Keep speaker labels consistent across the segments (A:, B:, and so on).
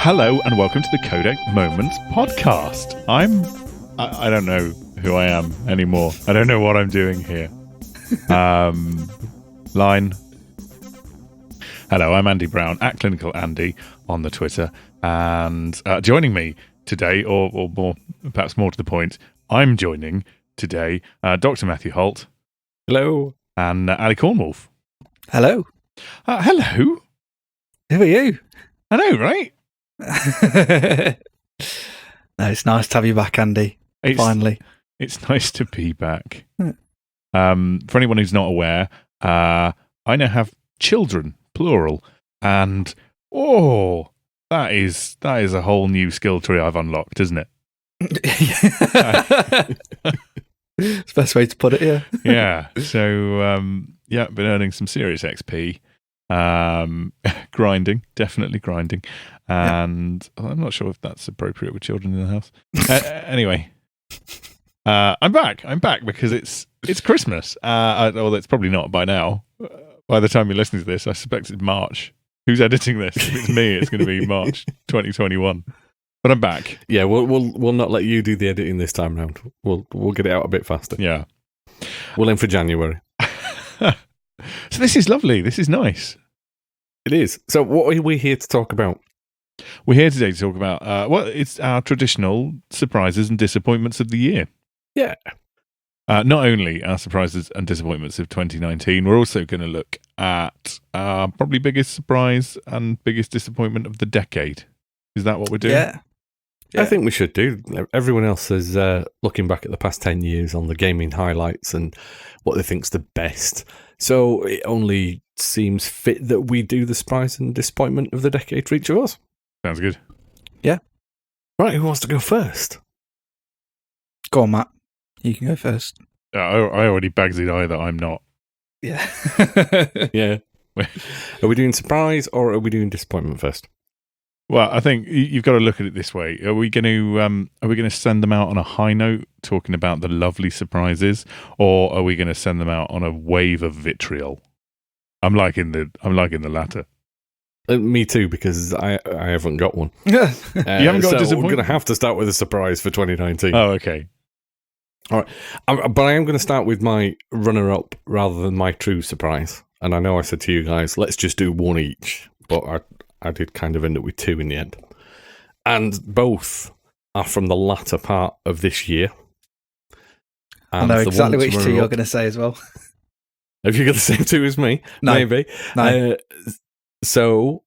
A: Hello and welcome to the Codec Moments Podcast. I don't know who I am anymore. I don't know what I'm doing here. Line. Hello, I'm Andy Brown at Clinical Andy on the Twitter, and joining me today, or more, perhaps more to the point, I'm joining today Dr. Matthew Holt.
B: Hello.
A: And Ali Cornwolf.
C: Hello.
A: Hello.
C: Who are you?
A: I know, right?
C: No, it's nice to have you back, Andy. Finally.
A: It's nice to be back. For anyone who's not aware, I now have children, plural, and that is a whole new skill tree I've unlocked, isn't it?
C: It's the best way to put it, yeah.
A: Yeah. So, been earning some serious XP. Definitely grinding. And I'm not sure if that's appropriate with children in the house. Anyway, I'm back because it's Christmas. Well, it's probably not by now. By the time you're listening to this, I suspect it's March. Who's editing this? If it's me, it's going to be March 2021. But I'm back.
B: Yeah, we'll not let you do the editing this time round. We'll get it out a bit faster.
A: Yeah,
B: we'll aim for January.
A: So this is lovely. This is nice.
B: It is. So what are we here to talk about?
A: We're here today to talk about it's our traditional surprises and disappointments of the year.
B: Yeah.
A: Not only our surprises and disappointments of 2019, we're also going to look at our probably biggest surprise and biggest disappointment of the decade. Is that what we're doing?
C: Yeah.
B: I think we should do. Everyone else is looking back at the past 10 years on the gaming highlights and what they think's the best. So it only seems fit that we do the surprise and disappointment of the decade for each of us.
A: Sounds good.
C: Yeah.
B: Right, who wants to go first?
C: Go on, Matt. You can go first.
A: I already bagged it either. I'm not.
C: Yeah.
B: Yeah. Are we doing surprise or are we doing disappointment first?
A: Well, I think you've got to look at it this way. Are we going to send them out on a high note, talking about the lovely surprises, or are we going to send them out on a wave of vitriol? I'm liking the latter.
B: Me too, because I haven't got one.
A: You haven't got a disappointment?
B: We're going to have to start with a surprise for 2019.
A: Oh, okay.
B: All right. But I am going to start with my runner-up rather than my true surprise. And I know I said to you guys, let's just do one each. But I did kind of end up with two in the end. And both are from the latter part of this year.
C: And I know exactly which two you're going to say as well.
B: Have you got the same two as me?
C: No.
B: Maybe.
C: No.
B: So,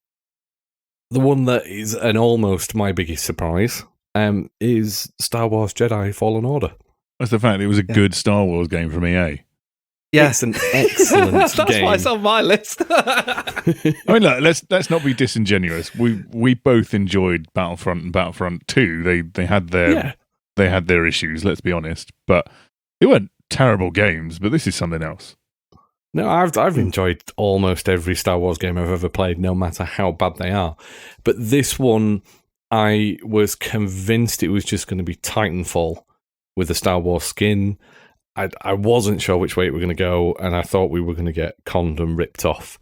B: the one that is an almost my biggest surprise is Star Wars Jedi Fallen Order.
A: That's the fact it was a good Star Wars game from EA.
C: Yeah.
B: It's an excellent
C: That's
B: game.
C: why it's on my list.
A: I mean, look, let's not be disingenuous. We both enjoyed Battlefront and Battlefront 2. They had their issues, let's be honest. But they weren't terrible games, but this is something else.
B: No, I've enjoyed almost every Star Wars game I've ever played, no matter how bad they are. But this one, I was convinced it was just going to be Titanfall with a Star Wars skin. I wasn't sure which way it was going to go, and I thought we were going to get conned and ripped off.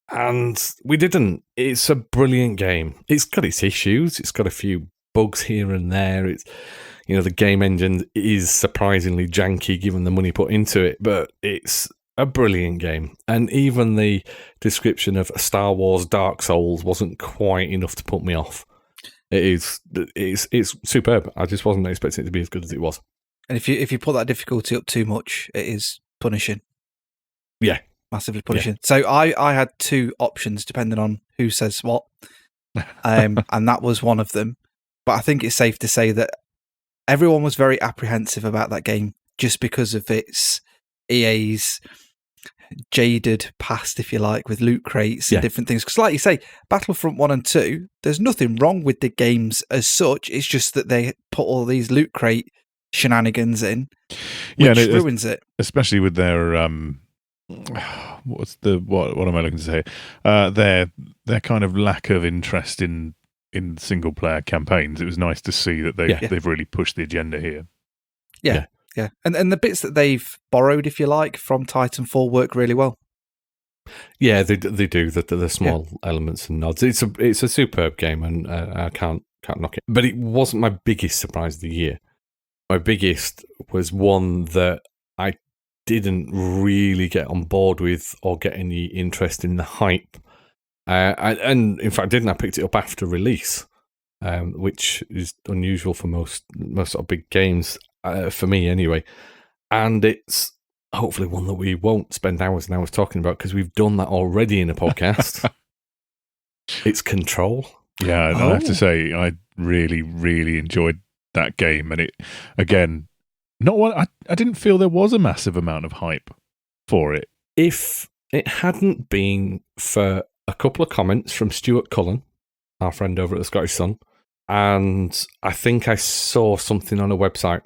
B: And we didn't. It's a brilliant game. It's got its issues. It's got a few bugs here and there. It's, the game engine is surprisingly janky given the money put into it, but it's a brilliant game. And even the description of Star Wars Dark Souls wasn't quite enough to put me off. It's superb. I just wasn't expecting it to be as good as it was.
C: And if you put that difficulty up too much, it is punishing.
B: Yeah.
C: Massively punishing. Yeah. So I had two options depending on who says what. And that was one of them. But I think it's safe to say that everyone was very apprehensive about that game just because of its EA's jaded past, if you like, with loot crates and different things. Because like you say, Battlefront 1 and 2, there's nothing wrong with the games as such. It's just that they put all these loot crate shenanigans in, which ruins it. Especially
A: with their what am I looking to say? Their kind of lack of interest in single player campaigns. It was nice to see that they've really pushed the agenda here.
C: Yeah. And the bits that they've borrowed, if you like, from Titanfall work really well.
B: Yeah, they do the small elements and nods. It's a superb game, and I can't knock it. But it wasn't my biggest surprise of the year. My biggest was one that I didn't really get on board with or get any interest in the hype. And in fact, I picked it up after release, which is unusual for most sort of big games, for me anyway. And it's hopefully one that we won't spend hours and hours talking about because we've done that already in a podcast. It's Control.
A: Yeah, I have to say, I really, really enjoyed that game. And it, again, not one, I didn't feel there was a massive amount of hype for it.
B: If it hadn't been for a couple of comments from Stuart Cullen, our friend over at the Scottish Sun, and I think I saw something on a website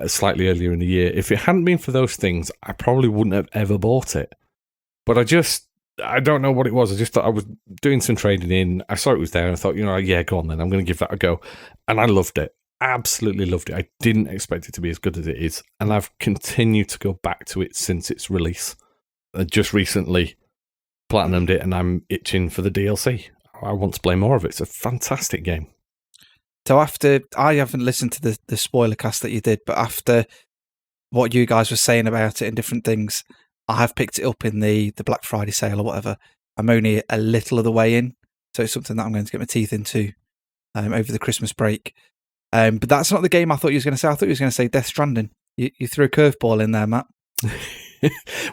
B: slightly earlier in the year. If it hadn't been for those things, I probably wouldn't have ever bought it. But I don't know what it was. I just thought I was doing some trading in. I saw it was there and I thought, yeah, go on then. I'm going to give that a go. And I loved it. Absolutely loved it. I didn't expect it to be as good as it is. And I've continued to go back to it since its release. I just recently platinumed it and I'm itching for the DLC. I want to play more of it. It's a fantastic game.
C: So I haven't listened to the spoiler cast that you did, but after what you guys were saying about it and different things, I have picked it up in the Black Friday sale or whatever. I'm only a little of the way in, so it's something that I'm going to get my teeth into over the Christmas break. But that's not the game I thought you was going to say. I thought you was going to say Death Stranding. You threw a curveball in there, Matt.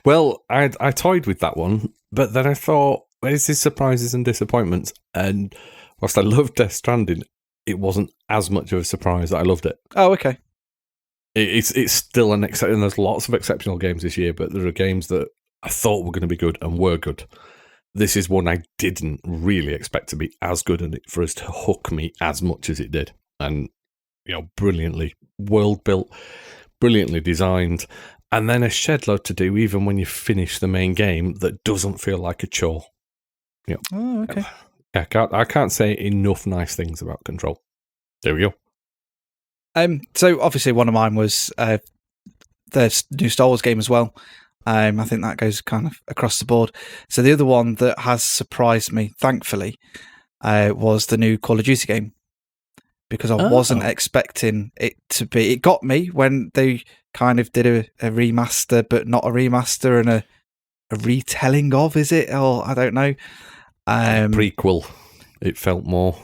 B: Well, I toyed with that one, but then I thought, where's his surprises and disappointments? And whilst I loved Death Stranding, it wasn't as much of a surprise that I loved it.
C: Oh, okay.
B: It's still an exception. There's lots of exceptional games this year, but there are games that I thought were going to be good and were good. This is one I didn't really expect to be as good and for us to hook me as much as it did. And, brilliantly world built, brilliantly designed, and then a shed load to do even when you finish the main game that doesn't feel like a chore.
C: Oh, okay.
B: I can't say enough nice things about Control. There we go.
C: So obviously one of mine was the new Star Wars game as well. I think that goes kind of across the board. So the other one that has surprised me, thankfully, was the new Call of Duty game. Because I wasn't expecting it to be. It got me when they kind of did a remaster, but not a remaster, and a retelling of, is it? Or I don't know.
B: Prequel. It felt more.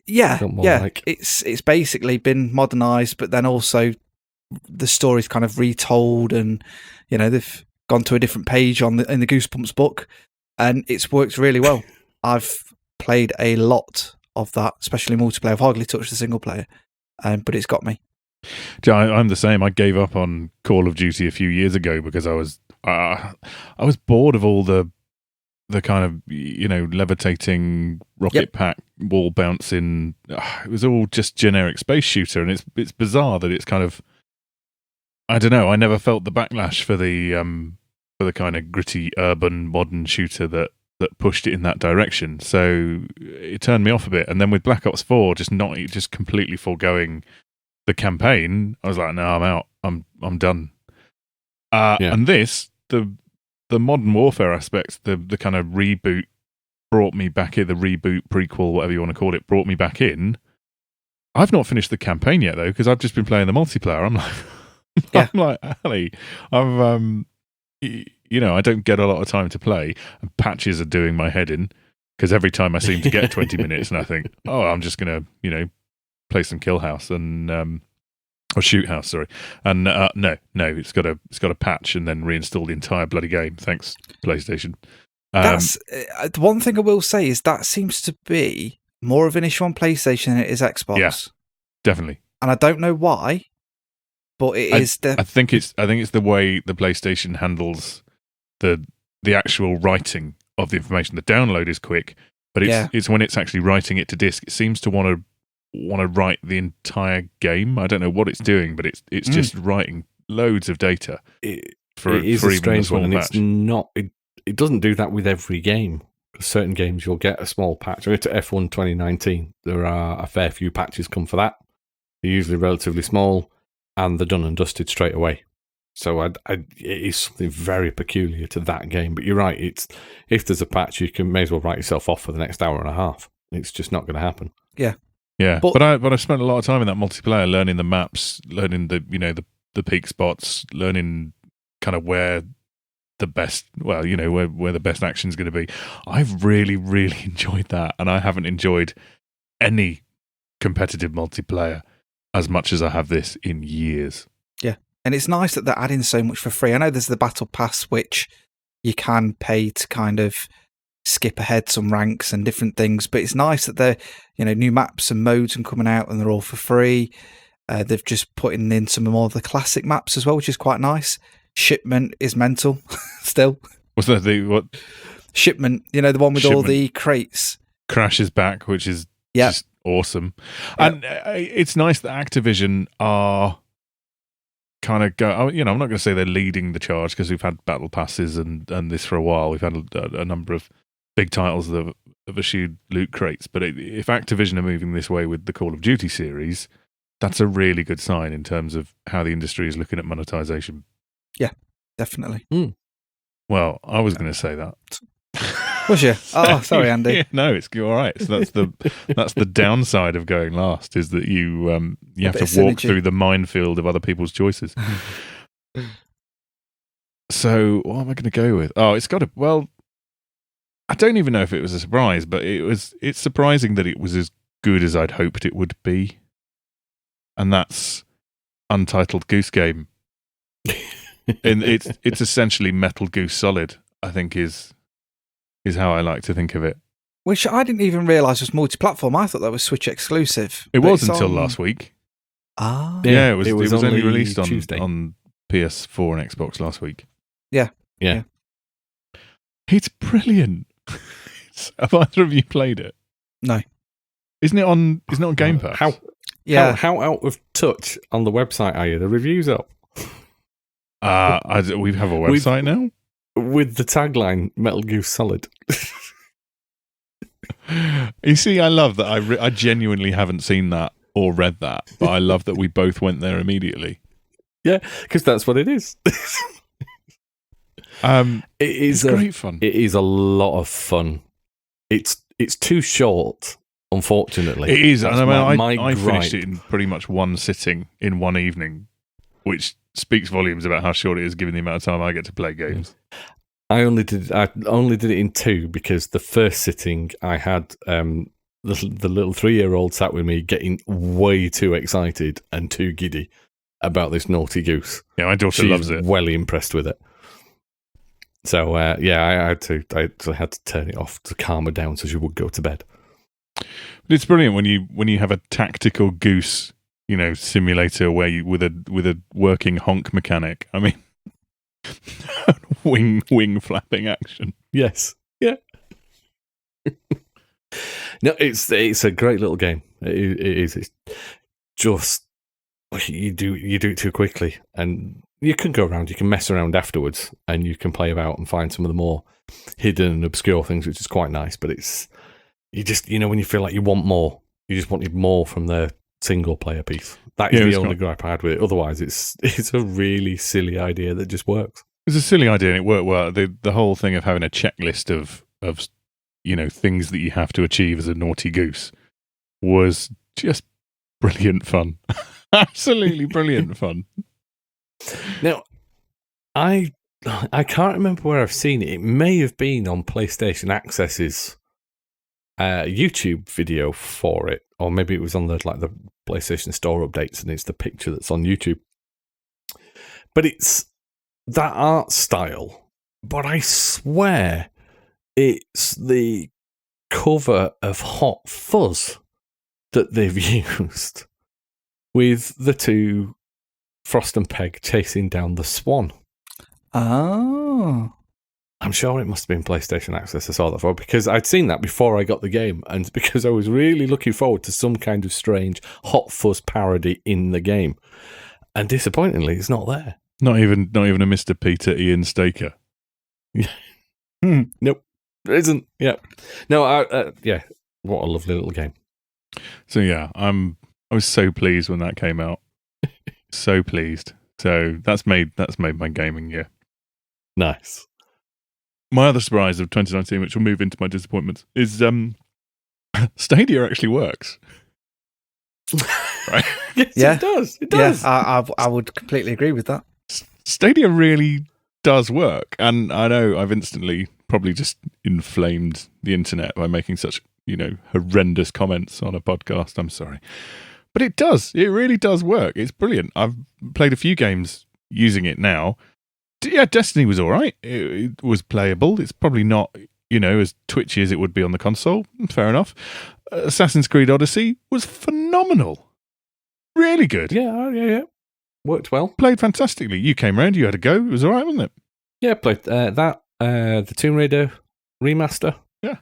C: Yeah,
B: like.
C: It's basically been modernised, but then also the story's kind of retold, and they've gone to a different page in the Goosebumps book, and it's worked really well. I've played a lot of that, especially multiplayer. I've hardly touched the single player, but it's got me.
A: I'm the same. I gave up on Call of Duty a few years ago because I was bored of all the kind of levitating rocket pack, wall bouncing. It was all just generic space shooter, and it's bizarre that it's kind of, I don't know. I never felt the backlash for the kind of gritty urban modern shooter that pushed it in that direction. So it turned me off a bit. And then with Black Ops 4, just completely foregoing the campaign, I was like, no, I'm out. I'm done. And this, the modern warfare aspects, the kind of reboot brought me back in. The reboot, prequel, whatever you want to call it, brought me back in. I've not finished the campaign yet though, because I've just been playing the multiplayer. I'm like, I'm like, Ali, I don't get a lot of time to play, and patches are doing my head in because every time I seem to get 20 minutes, and I think, I'm just gonna, play some Kill House and or Shoot House, sorry. And no, it's got a patch and then reinstall the entire bloody game. Thanks, PlayStation.
C: That's one thing I will say is that seems to be more of an issue on PlayStation than it is Xbox.
A: Yeah, definitely.
C: And I don't know why, but it is.
A: I think it's the way the PlayStation handles the actual writing of the information. The download is quick, but it's when it's actually writing it to disk. It seems to want to write the entire game. I don't know what it's doing, but it's just writing loads of data.
B: It is a strange one, and it's not. It doesn't do that with every game. Certain games you'll get a small patch. I go to F1 2019. There are a fair few patches come for that. They're usually relatively small, and they're done and dusted straight away. So it is something very peculiar to that game. But you're right. If there's a patch, you may as well write yourself off for the next hour and a half. It's just not going to happen.
C: Yeah.
A: Yeah, but I spent a lot of time in that multiplayer learning the maps, learning the peak spots, learning kind of where the best, where the best action is going to be. I've really, really enjoyed that, and I haven't enjoyed any competitive multiplayer as much as I have this in years.
C: Yeah, and it's nice that they're adding so much for free. I know there's the Battle Pass, which you can pay to kind of skip ahead some ranks and different things, but it's nice that they're, new maps and modes and coming out and they're all for free. They've just put in some more of the classic maps as well, which is quite nice. Shipment is mental still.
A: Was that what?
C: Shipment, the one with all the crates.
A: Crash is back, which is just awesome. Yep. And it's nice that Activision are kind of I'm not going to say they're leading the charge because we've had battle passes and this for a while. We've had a number of big titles that have issued loot crates, but if Activision are moving this way with the Call of Duty series, that's a really good sign in terms of how the industry is looking at monetization.
C: Yeah, definitely.
A: Well, I was going to say that.
C: Was you? Oh, sorry, Andy.
A: Yeah, no, it's all right. So that's the downside of going last, is that you have to walk through the minefield of other people's choices. So what am I going to go with? Oh, it's got to. Well, I don't even know if it was a surprise, but it's surprising that it was as good as I'd hoped it would be, and that's Untitled Goose Game. And it's essentially Metal Goose Solid, I think is how I like to think of it.
C: Which I didn't even realise was multi-platform. I thought that was Switch exclusive.
A: It was until last week.
C: Ah,
A: yeah, it was only released on PS4 and Xbox last week.
C: Yeah.
A: It's brilliant. Have either of you played it?
C: No.
A: Isn't it on Game Pass?
B: How out of touch on the website are you? The reviews up.
A: We have a website now
B: with the tagline Metal Goose Solid.
A: You see, I love that. I genuinely haven't seen that or read that, but I love that we both went there immediately.
B: Yeah, because that's what it is.
A: It's great fun.
B: It is a lot of fun. It's too short, unfortunately.
A: It is.
B: That's
A: and I finished it in pretty much one sitting in one evening, which speaks volumes about how short it is given the amount of time I get to play games.
B: I only did it in two because the first sitting I had the little 3-year-old sat with me getting way too excited and too giddy about this naughty goose.
A: Yeah, my daughter loves it.
B: Well impressed with it. So I had to turn it off to calm her down so she would go to bed.
A: But it's brilliant when you have a tactical goose, simulator where you with a working honk mechanic. I mean, wing flapping action.
B: Yes, yeah. No, it's a great little game. It is. It's just you do it too quickly, and you can go around. You can mess around afterwards, and you can play about and find some of the more hidden and obscure things, which is quite nice. But it's when you feel like you want more, you just wanted more from the single player piece. That is the only gripe I had with it. Otherwise, it's a really silly idea that just works.
A: It's a silly idea and it worked well. The whole thing of having a checklist of things that you have to achieve as a naughty goose was just brilliant fun. Absolutely brilliant fun.
B: Now, I can't remember where I've seen it. It may have been on PlayStation Access's YouTube video for it, or maybe it was on the PlayStation Store updates, and it's the picture that's on YouTube. But it's that art style. But I swear it's the cover of Hot Fuzz that they've used with the two Frost and Peg chasing down the swan.
C: Oh.
B: I'm sure it must have been PlayStation Access I saw that for, because I'd seen that before I got the game, and because I was really looking forward to some kind of strange Hot Fuzz parody in the game. And disappointingly, it's not there.
A: Not even a Mr. Peter Ian Staker.
B: Nope. There isn't. Yeah. No, yeah. What a lovely little game.
A: So yeah, I was so pleased when that came out. So pleased. So that's made my gaming year.
B: Nice.
A: My other surprise of 2019, which will move into my disappointments, is Stadia actually works. Right?
B: Yes,
C: Yeah.
B: it does. It does.
C: Yeah, I would completely agree with that.
A: Stadia really does work, and I know I've instantly probably just inflamed the internet by making such horrendous comments on a podcast. I'm sorry, but it does. It really does work. It's brilliant. I've played a few games using it now. Yeah, Destiny was all right. It was playable. It's probably not as twitchy as it would be on the console. Fair enough. Assassin's Creed Odyssey was phenomenal. Really good.
B: Yeah. Worked well.
A: Played fantastically. You came round, you had a go. It was all right, wasn't it?
B: Yeah, played that, the Tomb Raider remaster.
A: Yeah.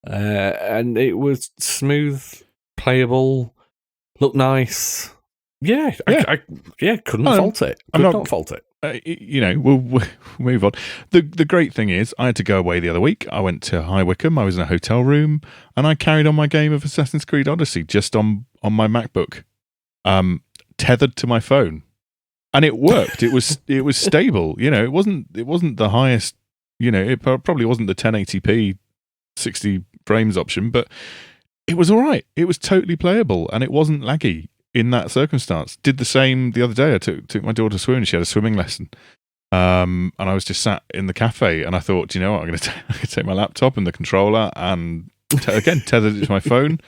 B: And it was smooth, playable, looked nice. Yeah, I couldn't fault it. Could not fault it.
A: We'll move on. The great thing is, I had to go away the other week. I went to High Wycombe. I was in a hotel room, and I carried on my game of Assassin's Creed Odyssey just on my MacBook, tethered to my phone, and it worked. It was stable. It wasn't the highest. It probably wasn't the 1080p 60 frames option, but it was all right. It was totally playable, and it wasn't laggy. In that circumstance, did the same the other day. I took my daughter swimming. She had a swimming lesson, and I was just sat in the cafe. And I thought, you know what, I'm going to take my laptop and the controller and tethered it to my phone.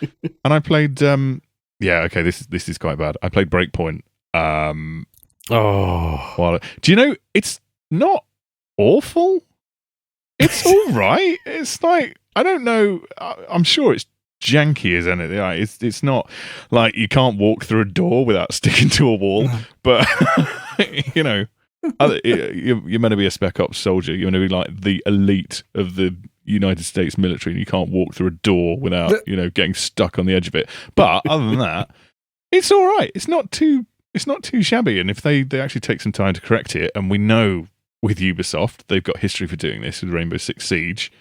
A: And I played. This is quite bad. I played Breakpoint. Do you know it's not awful? It's all right. It's like, I don't know. I'm sure it's janky as anything. It's not like you can't walk through a door without sticking to a wall, but you're meant to be a spec ops soldier. You're meant to be like the elite of the United States military, and you can't walk through a door without getting stuck on the edge of it. But other than that, it's all right. It's not too shabby. And if they actually take some time to correct it, and we know with Ubisoft they've got history for doing this with Rainbow Six Siege.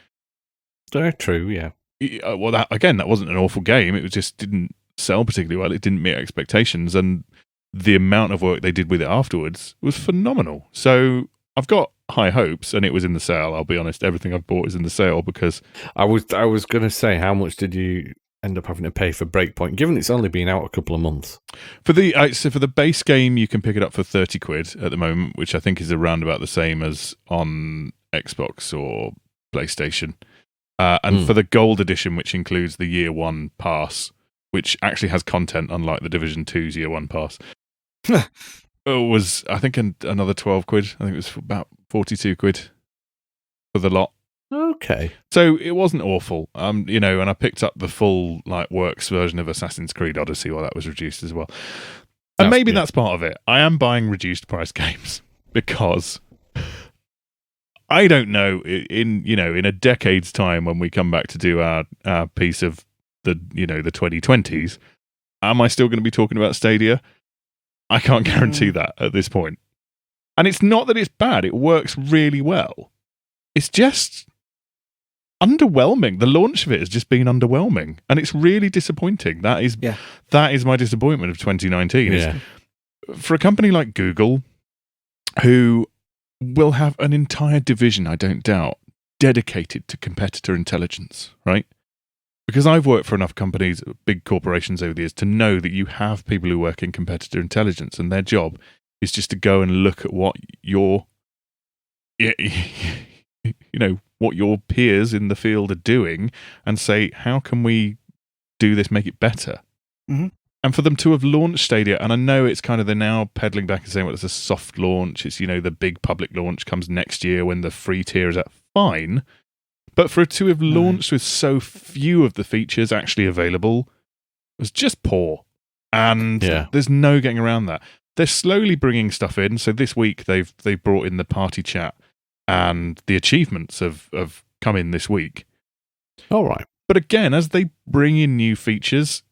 B: Very true. Yeah.
A: Well, that wasn't an awful game. It just didn't sell particularly well. It didn't meet expectations, and the amount of work they did with it afterwards was phenomenal. So I've got high hopes, and it was in the sale. I'll be honest, everything I've bought is in the sale because
B: I was going to say, how much did you end up having to pay for Breakpoint, given it's only been out a couple of months?
A: For the base game, you can pick it up for £30 at the moment, which I think is around about the same as on Xbox or PlayStation. For the gold edition, which includes the year one pass, which actually has content, unlike the Division 2's year one pass, it was, I think, another £12. I think it was about £42 for the lot.
B: Okay.
A: So it wasn't awful. And I picked up the full works version of Assassin's Creed Odyssey while that was reduced as well. And maybe that's part of it. I am buying reduced price games because I don't know, in a decade's time when we come back to do our piece of the 2020s, am I still going to be talking about Stadia? I can't guarantee that at this point. And it's not that it's bad. It works really well. It's just underwhelming. The launch of it has just been underwhelming, and it's really disappointing. That is my disappointment of 2019.
B: Yeah.
A: For a company like Google, who will have an entire division, I don't doubt, dedicated to competitor intelligence, right? Because I've worked for enough companies, big corporations over the years, to know that you have people who work in competitor intelligence, and their job is just to go and look at what your peers in the field are doing and say, how can we do this, make it better?
C: Mm-hmm.
A: And for them to have launched Stadia, and I know it's kind of, they're now peddling back and saying, well, it's a soft launch. It's, the big public launch comes next year when the free tier is at, fine. But for it to have launched with so few of the features actually available was just poor. And there's no getting around that. They're slowly bringing stuff in. So this week they've brought in the party chat, and the achievements have come in this week.
B: All right.
A: But again, as they bring in new features,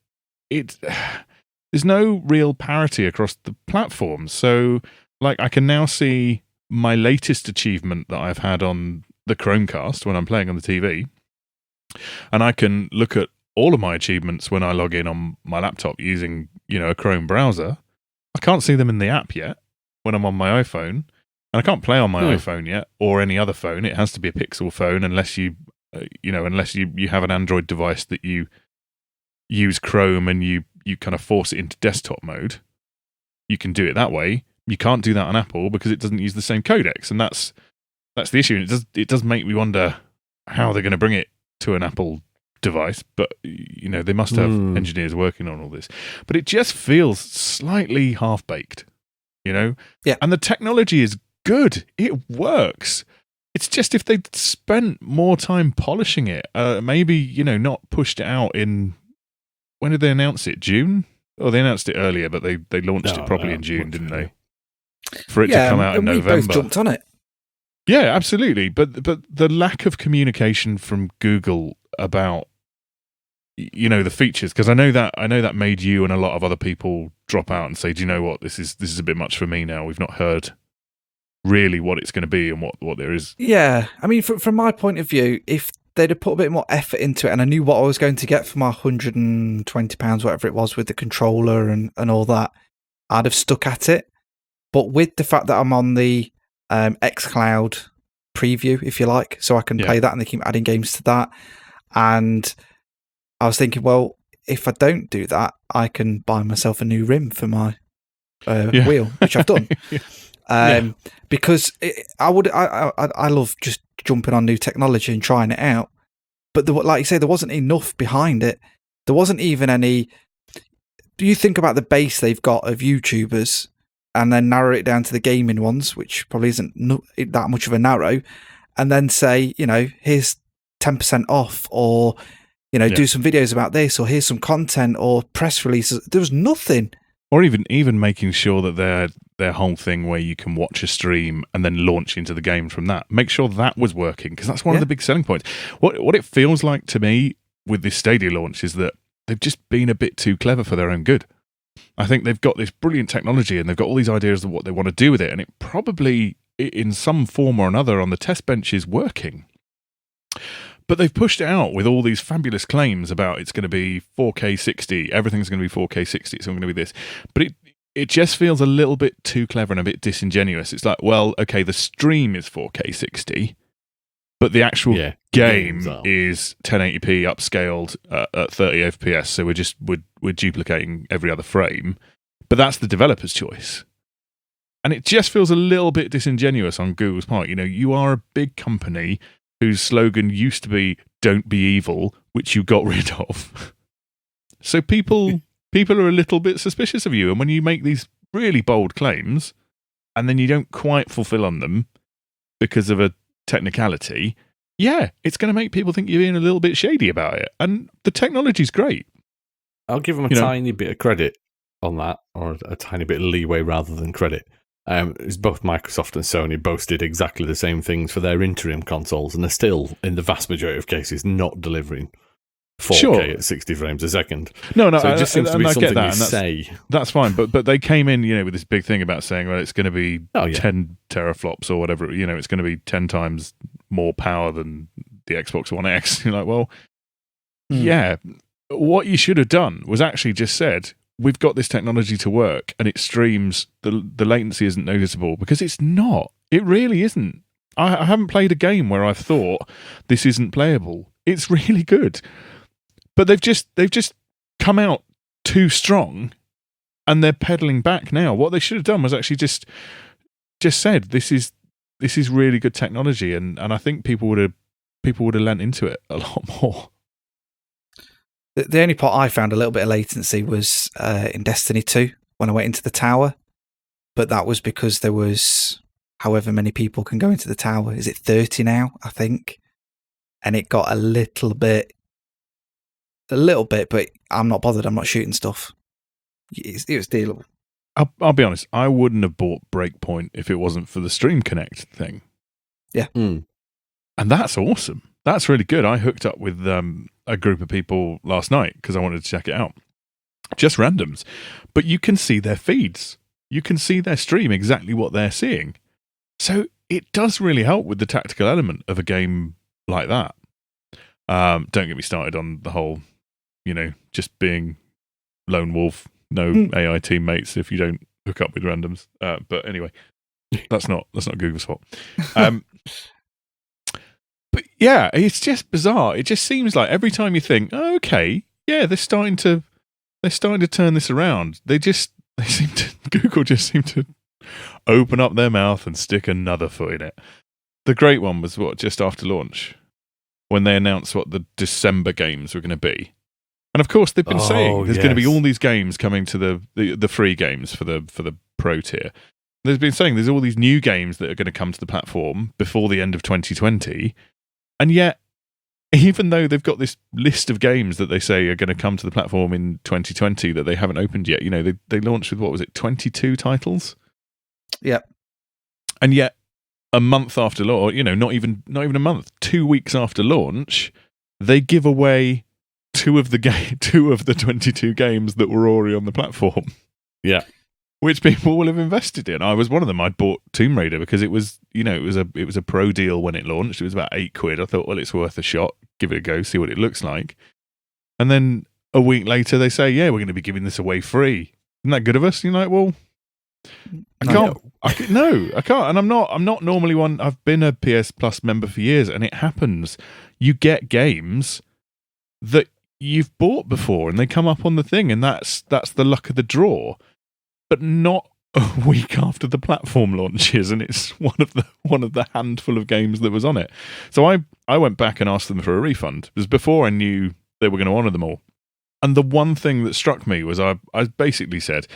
A: there's no real parity across the platforms. So, I can now see my latest achievement that I've had on the Chromecast when I'm playing on the TV, and I can look at all of my achievements when I log in on my laptop using, a Chrome browser. I can't see them in the app yet. when I'm on my iPhone, and I can't play on my iPhone yet or any other phone. It has to be a Pixel phone unless you have an Android device that you use Chrome and you kind of force it into desktop mode. You can do it that way. You can't do that on Apple because it doesn't use the same codecs, and that's the issue. And it does make me wonder how they're going to bring it to an Apple device, but they must have engineers working on all this. But it just feels slightly half-baked, Yeah. And the technology is good. It works. It's just if they'd spent more time polishing it, maybe, not pushed it out in... When did they announce it? June? Oh, they announced it earlier, but they launched it properly in June, didn't they? For it to come out in November.
C: We both jumped on it.
A: Yeah, absolutely. But the lack of communication from Google about the features, because I know that made you and a lot of other people drop out and say, do you know what, this is a bit much for me now. We've not heard really what it's going to be and what there is.
C: Yeah, I mean, from my point of view, if they'd have put a bit more effort into it and I knew what I was going to get for my £120, whatever it was, with the controller and all that, I'd have stuck at it. But with the fact that I'm on the xCloud preview, if you like, so I can play that and they keep adding games to that. And I was thinking, well, if I don't do that, I can buy myself a new rim for my wheel, which I've done. Because I love just jumping on new technology and trying it out. But like you say, there wasn't enough behind it. There wasn't even any... Do you think about the base they've got of YouTubers and then narrow it down to the gaming ones, which probably isn't that much of a narrow, and then say, here's 10% off, or, do some videos about this, or here's some content, or press releases. There was nothing.
A: Or even making sure that their whole thing where you can watch a stream and then launch into the game from that. Make sure that was working, because that's one of the big selling points. What it feels like to me with this Stadia launch is that they've just been a bit too clever for their own good. I think they've got this brilliant technology and they've got all these ideas of what they want to do with it, and it probably, in some form or another, on the test bench is working. But they've pushed it out with all these fabulous claims about it's going to be 4K 60, everything's going to be 4K 60, it's all going to be this. But it just feels a little bit too clever and a bit disingenuous. It's like, well, okay, the stream is 4K 60, but the actual game is 1080p upscaled at 30 FPS, so we're duplicating every other frame. But that's the developer's choice. And it just feels a little bit disingenuous on Google's part. You are a big company whose slogan used to be "Don't be evil," which you got rid of. So people are a little bit suspicious of you, and when you make these really bold claims and then you don't quite fulfill on them because of a technicality, it's going to make people think you're being a little bit shady about it. And the technology's great.
B: I'll give them a tiny bit of credit on that, or a tiny bit of leeway rather than credit. It's both Microsoft and Sony both did exactly the same things for their interim consoles, and they're still, in the vast majority of cases, not delivering 4K at 60 frames a second.
A: No,
B: so it just seems to be something you say.
A: That's fine, but they came in, with this big thing about saying, well, it's going to be 10 teraflops or whatever. It's going to be 10 times more power than the Xbox One X. You're like, well, what you should have done was actually just said, we've got this technology to work and it streams, the latency isn't noticeable, because it's not. It really isn't. I haven't played a game where I've thought this isn't playable. It's really good. But they've just come out too strong and they're pedaling back now. What they should have done was actually just said, this is really good technology, and I think people would have lent into it a lot more.
C: The only part I found a little bit of latency was in Destiny 2 when I went into the tower, but that was because there was however many people can go into the tower. Is it 30 now, I think? And it got a little bit, but I'm not bothered. I'm not shooting stuff. It was dealable.
A: I'll be honest, I wouldn't have bought Breakpoint if it wasn't for the Stream Connect thing.
C: Yeah.
A: And that's awesome. That's really good. I hooked up with a group of people last night because I wanted to check it out. Just randoms. But you can see their feeds. You can see their stream, exactly what they're seeing. So it does really help with the tactical element of a game like that. Don't get me started on the whole, just being lone wolf, no AI teammates if you don't hook up with randoms. But anyway, that's not Google's fault. But yeah, it's just bizarre. It just seems like every time you think, oh, okay, yeah, they're starting to turn this around. Google just seem to open up their mouth and stick another foot in it. The great one was just after launch, when they announced what the December games were going to be. And of course, they've been saying there's going to be all these games coming to the free games for the Pro tier. They've been saying there's all these new games that are going to come to the platform before the end of 2020. And yet, even though they've got this list of games that they say are going to come to the platform in 2020 that they haven't opened yet, they launched with, 22 titles?
C: Yep.
A: And yet, a month after launch, not even a month, 2 weeks after launch, they give away two of the 22 games that were already on the platform.
B: Yeah.
A: Which people will have invested in. I was one of them. I'd bought Tomb Raider because it was a pro deal when it launched. It was about £8. I thought, well, it's worth a shot. Give it a go, see what it looks like. And then a week later, they say, yeah, we're going to be giving this away free. Isn't that good of us? You're like, well, I can't. I can't. And I'm not normally one. I've been a PS Plus member for years, and it happens. You get games that you've bought before, and they come up on the thing, and that's the luck of the draw. But not a week after the platform launches, and it's one of the handful of games that was on it. So I went back and asked them for a refund. It was before I knew they were going to honour them all. And the one thing that struck me was I basically said,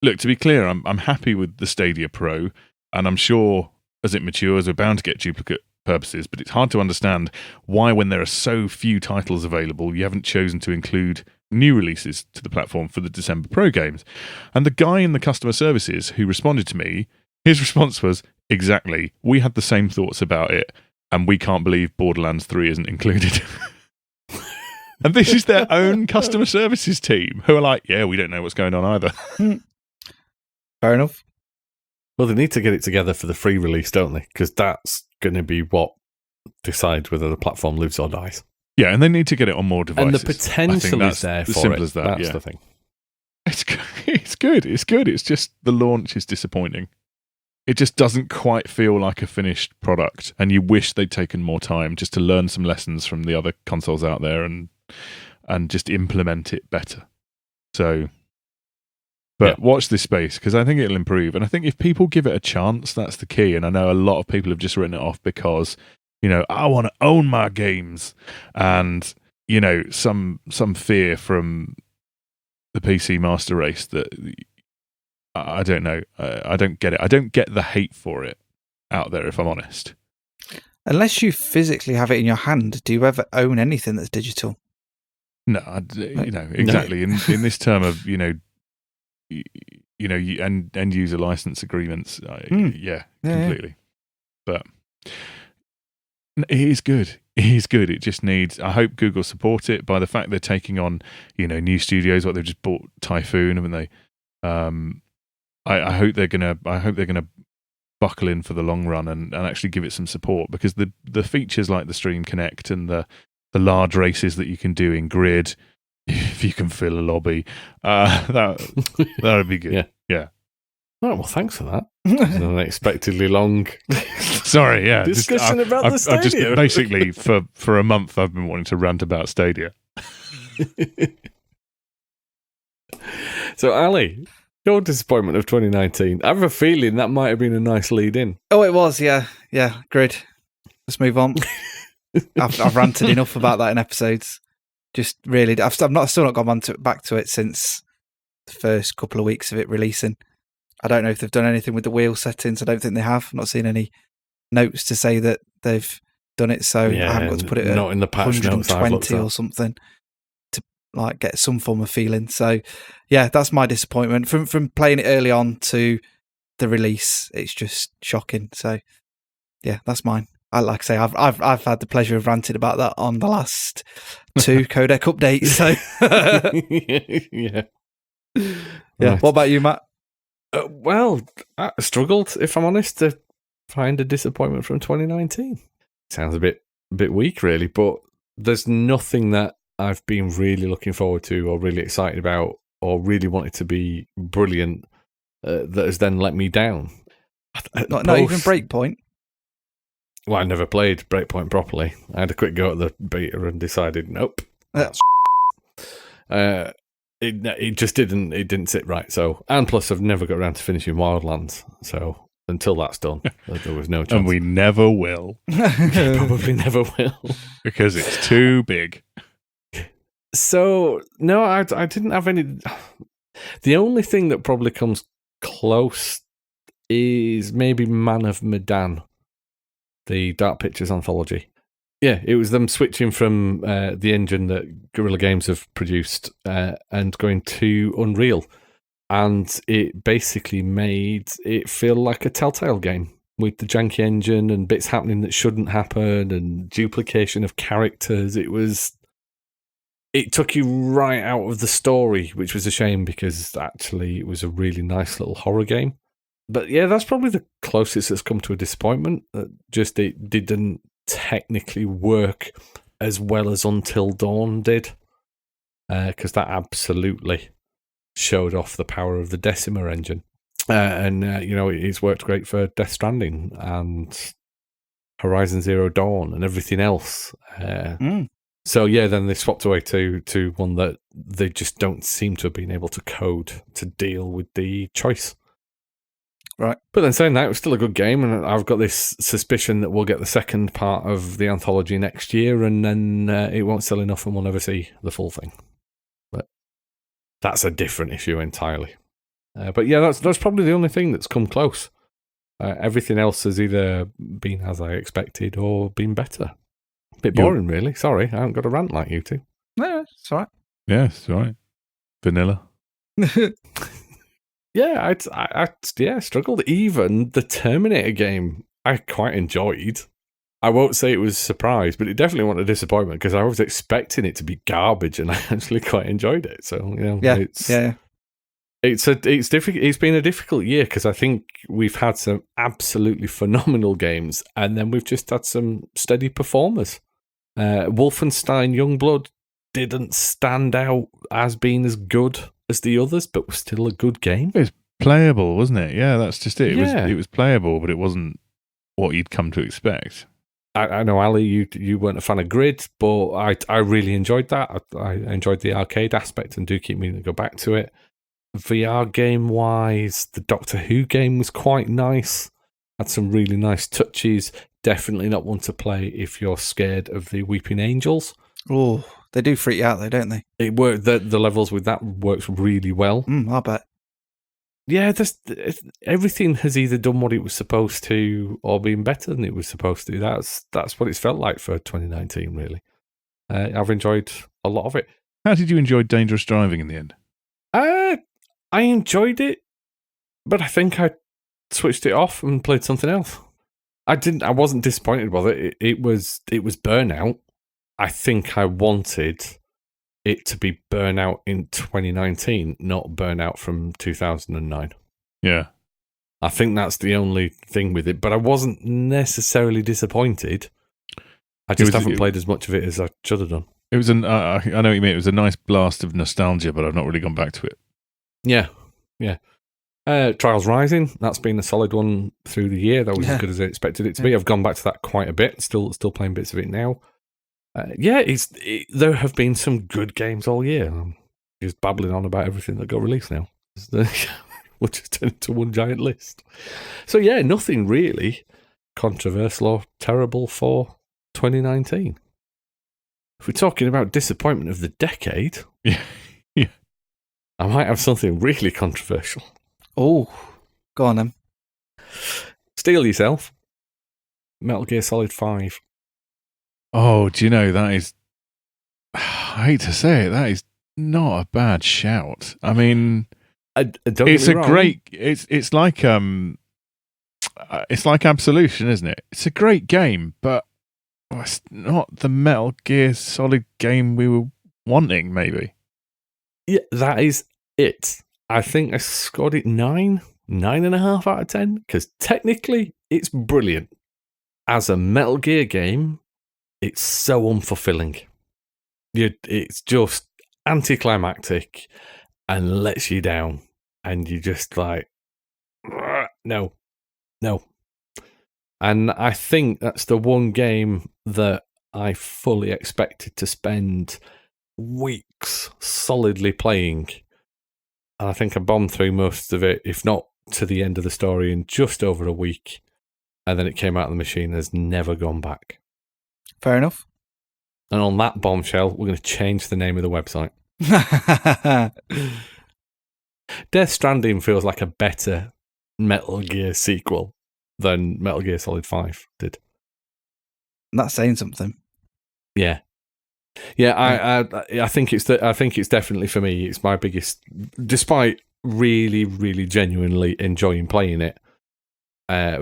A: look, to be clear, I'm happy with the Stadia Pro, and I'm sure as it matures, we're bound to get duplicate purposes, but it's hard to understand why, when there are so few titles available, you haven't chosen to include new releases to the platform for the December Pro games. And the guy in the customer services who responded to me, his response was, exactly, we had the same thoughts about it, and we can't believe Borderlands 3 isn't included. And this is their own customer services team who are like, yeah, we don't know what's going on either.
C: Fair enough.
B: Well, they need to get it together for the free release, don't they? Because that's going to be what decides whether the platform lives or dies.
A: Yeah, and they need to get it on more devices.
B: And the potential is there for
A: simple
B: it.
A: as that.
B: That's
A: yeah.
B: the thing.
A: It's good. It's good. It's just the launch is disappointing. It just doesn't quite feel like a finished product, and you wish they'd taken more time just to learn some lessons from the other consoles out there and just implement it better. So, but watch this space, because I think it'll improve, and I think if people give it a chance, that's the key. And I know a lot of people have just written it off because, I want to own my games, and some fear from the PC master race that I don't know. I don't get it. I don't get the hate for it out there, if I'm honest.
C: Unless you physically have it in your hand, do you ever own anything that's digital?
A: No, exactly. No. In this term of end user license agreements, yeah, completely. But it is good. It is good. It just needs. I hope Google support it by the fact they're taking on new studios. Like they've just bought Typhoon, haven't they? I hope they're gonna buckle in for the long run and actually give it some support, because the features like the Stream Connect and the large races that you can do in Grid, if you can fill a lobby, that would be good.
B: Yeah. Oh, well, thanks for that. An unexpectedly long
A: sorry, yeah.
B: discussion about the Stadia.
A: I've just basically for a month I've been wanting to rant about Stadia.
B: So, Ali, your disappointment of 2019. I have a feeling that might have been a nice lead in.
C: Oh, it was, yeah. Grid. Let's move on. I've ranted enough about that in episodes. Just really, I've still not gone back to it since the first couple of weeks of it releasing. I don't know if they've done anything with the wheel settings. I don't think they have. I've not seen any notes to say that they've done it. So I haven't got to put it at
B: not in the patch
C: 120 or something to like get some form of feeling. So yeah, that's my disappointment from playing it early on to the release. It's just shocking. So yeah, that's mine. Like I say, I've had the pleasure of ranting about that on the last 2 codec updates. So
B: yeah.
C: Right. What about you, Matt?
B: Well, I struggled, if I'm honest, to find a disappointment from 2019. Sounds a bit weak, really, but there's nothing that I've been really looking forward to or really excited about or really wanted to be brilliant that has then let me down.
C: Not even Breakpoint.
B: Well, I never played Breakpoint properly. I had a quick go at the beta and decided, nope. It just didn't sit right. So, and plus, I've never got around to finishing Wildlands. So, until that's done, there was no chance.
A: And we never will.
B: Probably never will.
A: Because it's too big.
B: So, no, I didn't have any... The only thing that probably comes close is maybe Man of Medan, the Dark Pictures anthology. Yeah, it was them switching from the engine that Guerrilla Games have produced and going to Unreal. And it basically made it feel like a Telltale game with the janky engine and bits happening that shouldn't happen and duplication of characters. It took you right out of the story, which was a shame because actually it was a really nice little horror game. But yeah, that's probably the closest it's come to a disappointment. Just it didn't technically work as well as Until Dawn did, because that absolutely showed off the power of the Decima engine. It's worked great for Death Stranding and Horizon Zero Dawn and everything else. So yeah, then they swapped away to one that they just don't seem to have been able to code to deal with the choice.
C: Right.
B: But then saying that, it was still a good game, and I've got this suspicion that we'll get the second part of the anthology next year, and then it won't sell enough and we'll never see the full thing. But that's a different issue entirely. But yeah, that's probably the only thing that's come close. Everything else has either been as I expected or been better. Bit boring, really. Sorry, I haven't got a rant like you two.
C: No, it's all right.
A: Yeah, it's all right. Vanilla.
B: Yeah, I struggled. Even the Terminator game, I quite enjoyed. I won't say it was a surprise, but it definitely wasn't a disappointment because I was expecting it to be garbage, and I actually quite enjoyed it. So it's difficult. It's been a difficult year because I think we've had some absolutely phenomenal games, and then we've just had some steady performers. Wolfenstein Youngblood didn't stand out as being as good as the others, but was still a good game.
A: It was playable, wasn't it? Yeah, that's just it.
B: Yeah.
A: It was playable, but it wasn't what you'd come to expect.
B: I know, Ali, you weren't a fan of Grid, but I really enjoyed that. I enjoyed the arcade aspect and do keep meaning to go back to it. VR game-wise, the Doctor Who game was quite nice. Had some really nice touches. Definitely not one to play if you're scared of the Weeping Angels.
C: Oh, they do freak you out though, don't they?
B: It worked. The levels with that works really well.
C: I bet.
B: Yeah, everything has either done what it was supposed to or been better than it was supposed to. That's what it's felt like for 2019, really. I've enjoyed a lot of it.
A: How did you enjoy Dangerous Driving in the end?
B: I enjoyed it, but I think I switched it off and played something else. I wasn't disappointed with it. It was Burnout. I think I wanted it to be Burnout in 2019, not Burnout from 2009.
A: Yeah.
B: I think that's the only thing with it, but I wasn't necessarily disappointed. I just haven't played as much of it as I should have done.
A: It was I know what you mean. It was a nice blast of nostalgia, but I've not really gone back to it.
B: Yeah. Trials Rising, that's been a solid one through the year. That was as good as I expected it to be. I've gone back to that quite a bit. Still playing bits of it now. There have been some good games all year. I'm just babbling on about everything that got released now. We'll just turn it into one giant list. So yeah, nothing really controversial or terrible for 2019. If we're talking about disappointment of the decade,
A: yeah.
B: I might have something really controversial.
C: Oh, go on then.
B: Steel yourself. Metal Gear Solid 5.
A: Oh, do you know, that is... I hate to say it, that is not a bad shout. I mean... it's a great... It's like Absolution, isn't it? It's a great game, but it's not the Metal Gear Solid game we were wanting, maybe.
B: Yeah, that is it. I think I scored it 9.5 out of 10, because technically it's brilliant. As a Metal Gear game, it's so unfulfilling. It's just anticlimactic and lets you down. And you just like, No. And I think that's the one game that I fully expected to spend weeks solidly playing. And I think I bombed through most of it, if not to the end of the story, in just over a week. And then it came out of the machine and has never gone back.
C: Fair enough.
B: And on that bombshell, we're going to change the name of the website. Death Stranding feels like a better Metal Gear sequel than Metal Gear Solid 5 did.
C: That's saying something.
B: Yeah. I think it's definitely for me. It's my biggest, despite really, really genuinely enjoying playing it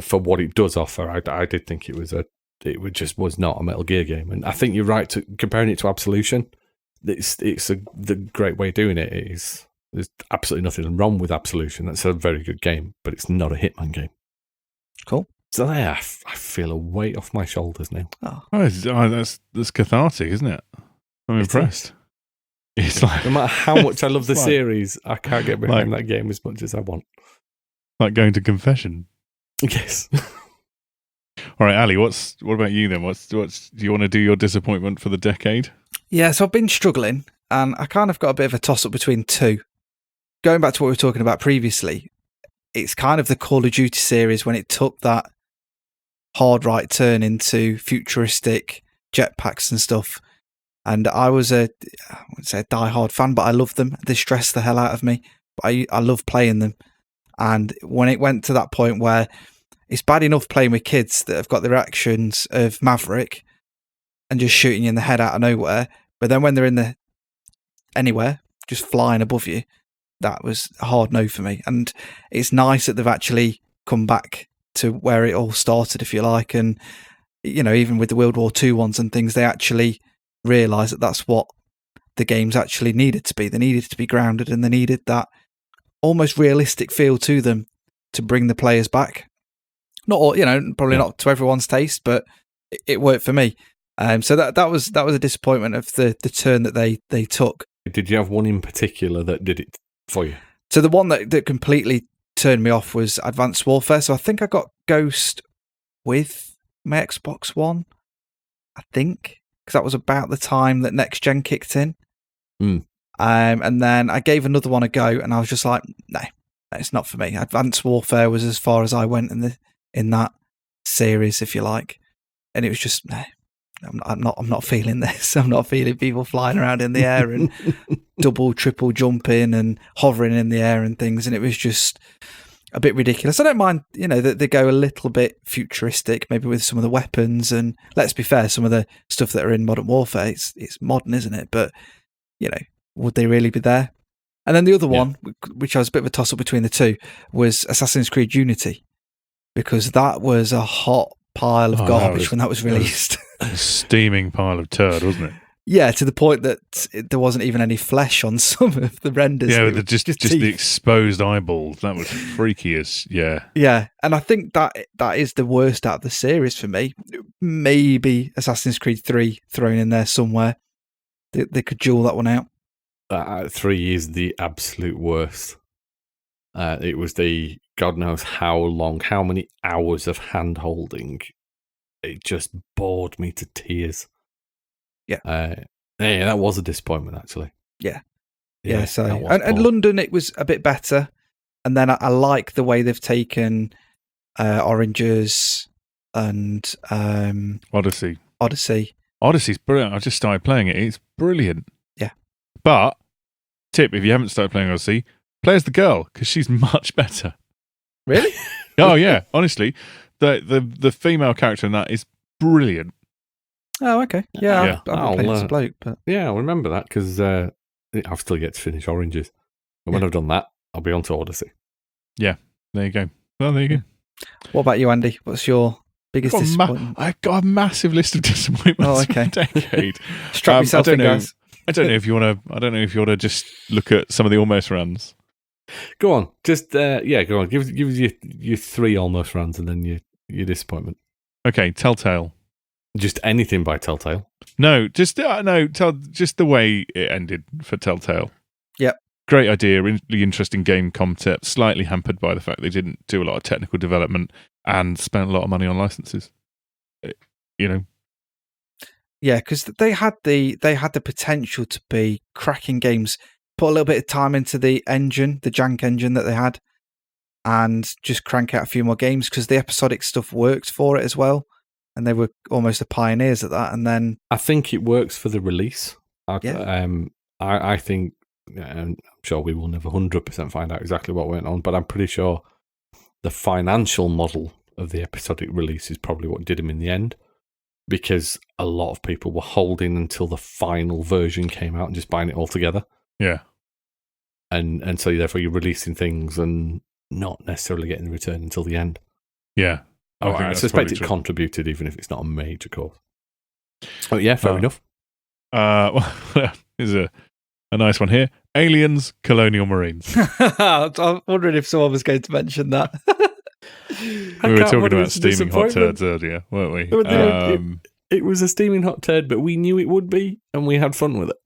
B: for what it does offer. I did think it just was not a Metal Gear game, and I think you're right to comparing it to Absolution. The great way of doing it is there's absolutely nothing wrong with Absolution. That's a very good game, but it's not a Hitman game.
C: Cool.
B: So I feel a weight off my shoulders now.
A: That's cathartic, isn't it? I'm impressed. It's like
B: no matter how much I love the series, I can't get behind that game as much as I want.
A: Like going to confession.
B: Yes.
A: All right, Ali, what about you then? Do you want to do your disappointment for the decade?
C: Yeah, so I've been struggling, and I kind of got a bit of a toss-up between two. Going back to what we were talking about previously, it's kind of the Call of Duty series when it took that hard right turn into futuristic jetpacks and stuff. And I was I wouldn't say a die-hard fan, but I loved them. They stressed the hell out of me. But I love playing them. And when it went to that point where it's bad enough playing with kids that have got the reactions of Maverick and just shooting you in the head out of nowhere, but then when they're anywhere, just flying above you, that was a hard no for me. And it's nice that they've actually come back to where it all started, if you like. And, you know, even with the World War II ones and things, they actually realise that that's what the games actually needed to be. They needed to be grounded, and they needed that almost realistic feel to them to bring the players back. Not all, probably not to everyone's taste, but it worked for me. So that was a disappointment of the turn that they took.
B: Did you have one in particular that did it for you?
C: So the one that completely turned me off was Advanced Warfare. So I think I got Ghost with my Xbox One, I think, because that was about the time that Next Gen kicked in. And then I gave another one a go, and I was just like, no, it's not for me. Advanced Warfare was as far as I went in that series, if you like, and it was just, no, I'm not feeling this. I'm not feeling people flying around in the air and double, triple jumping and hovering in the air and things, and it was just a bit ridiculous. I don't mind, that they go a little bit futuristic, maybe with some of the weapons, and let's be fair, some of the stuff that are in Modern Warfare, it's modern, isn't it? But would they really be there? And then the other one, which I was a bit of a toss-up between the two, was Assassin's Creed Unity, because that was a hot pile of garbage when that was released.
A: A steaming pile of turd, wasn't it?
C: Yeah, to the point that there wasn't even any flesh on some of the renders.
A: Yeah, just the exposed eyeballs. That was freaky as, yeah.
C: Yeah, and I think that is the worst out of the series for me. Maybe Assassin's Creed 3 thrown in there somewhere. They could duel that one out.
B: 3 is the absolute worst. It was the God knows how many hours of hand-holding. It just bored me to tears. Yeah. That was a disappointment, actually.
C: Yeah. So, and London, it was a bit better. And then I like the way they've taken Oranges and
A: Odyssey.
C: Odyssey's
A: brilliant. I just started playing it. It's brilliant.
C: Yeah.
A: But, tip, if you haven't started playing Odyssey, play as the girl, because she's much better.
C: Really?
A: Oh, yeah. Honestly, the female character in that is brilliant.
C: Oh, okay. Yeah, I'll play as a bloke. But...
B: Yeah, I'll remember that, because I've still yet to finish Oranges. And when I've done that, I'll be on to Odyssey.
A: Yeah, there you go. Well, there you go.
C: What about you, Andy? What's your biggest disappointment?
A: I've got a massive list of disappointments.
C: Oh, okay.
A: For the decade.
C: Strap yourself in, guys.
A: I don't know if you want to just look at some of the almost runs.
B: Go on. Just go on. Give us your 3 almost runs and then your disappointment.
A: Okay, Telltale.
B: Just anything by Telltale?
A: No, just the way it ended for Telltale.
C: Yep.
A: great idea, really interesting game concept, slightly hampered by the fact they didn't do a lot of technical development and spent a lot of money on licenses. You know,
C: Yeah, because they had the potential to be cracking games. Put a little bit of time into the engine, the jank engine that they had, and just crank out a few more games because the episodic stuff worked for it as well, and they were almost the pioneers at that. And then
B: I think it works for the release. I think, and I'm sure we will never 100% find out exactly what went on, but I'm pretty sure the financial model of the episodic release is probably what did them in the end, because a lot of people were holding until the final version came out and just buying it all together.
A: Yeah.
B: And so therefore you're releasing things and not necessarily getting the return until the end.
A: Yeah.
B: I suspect it contributed, even if it's not a major cause. Oh, yeah, fair enough.
A: Well, there's a nice one here. Aliens, Colonial Marines.
C: I'm wondering if someone was going to mention that.
A: We were talking about steaming hot turds earlier, weren't we?
B: It was a steaming hot turd, but we knew it would be, and we had fun with it.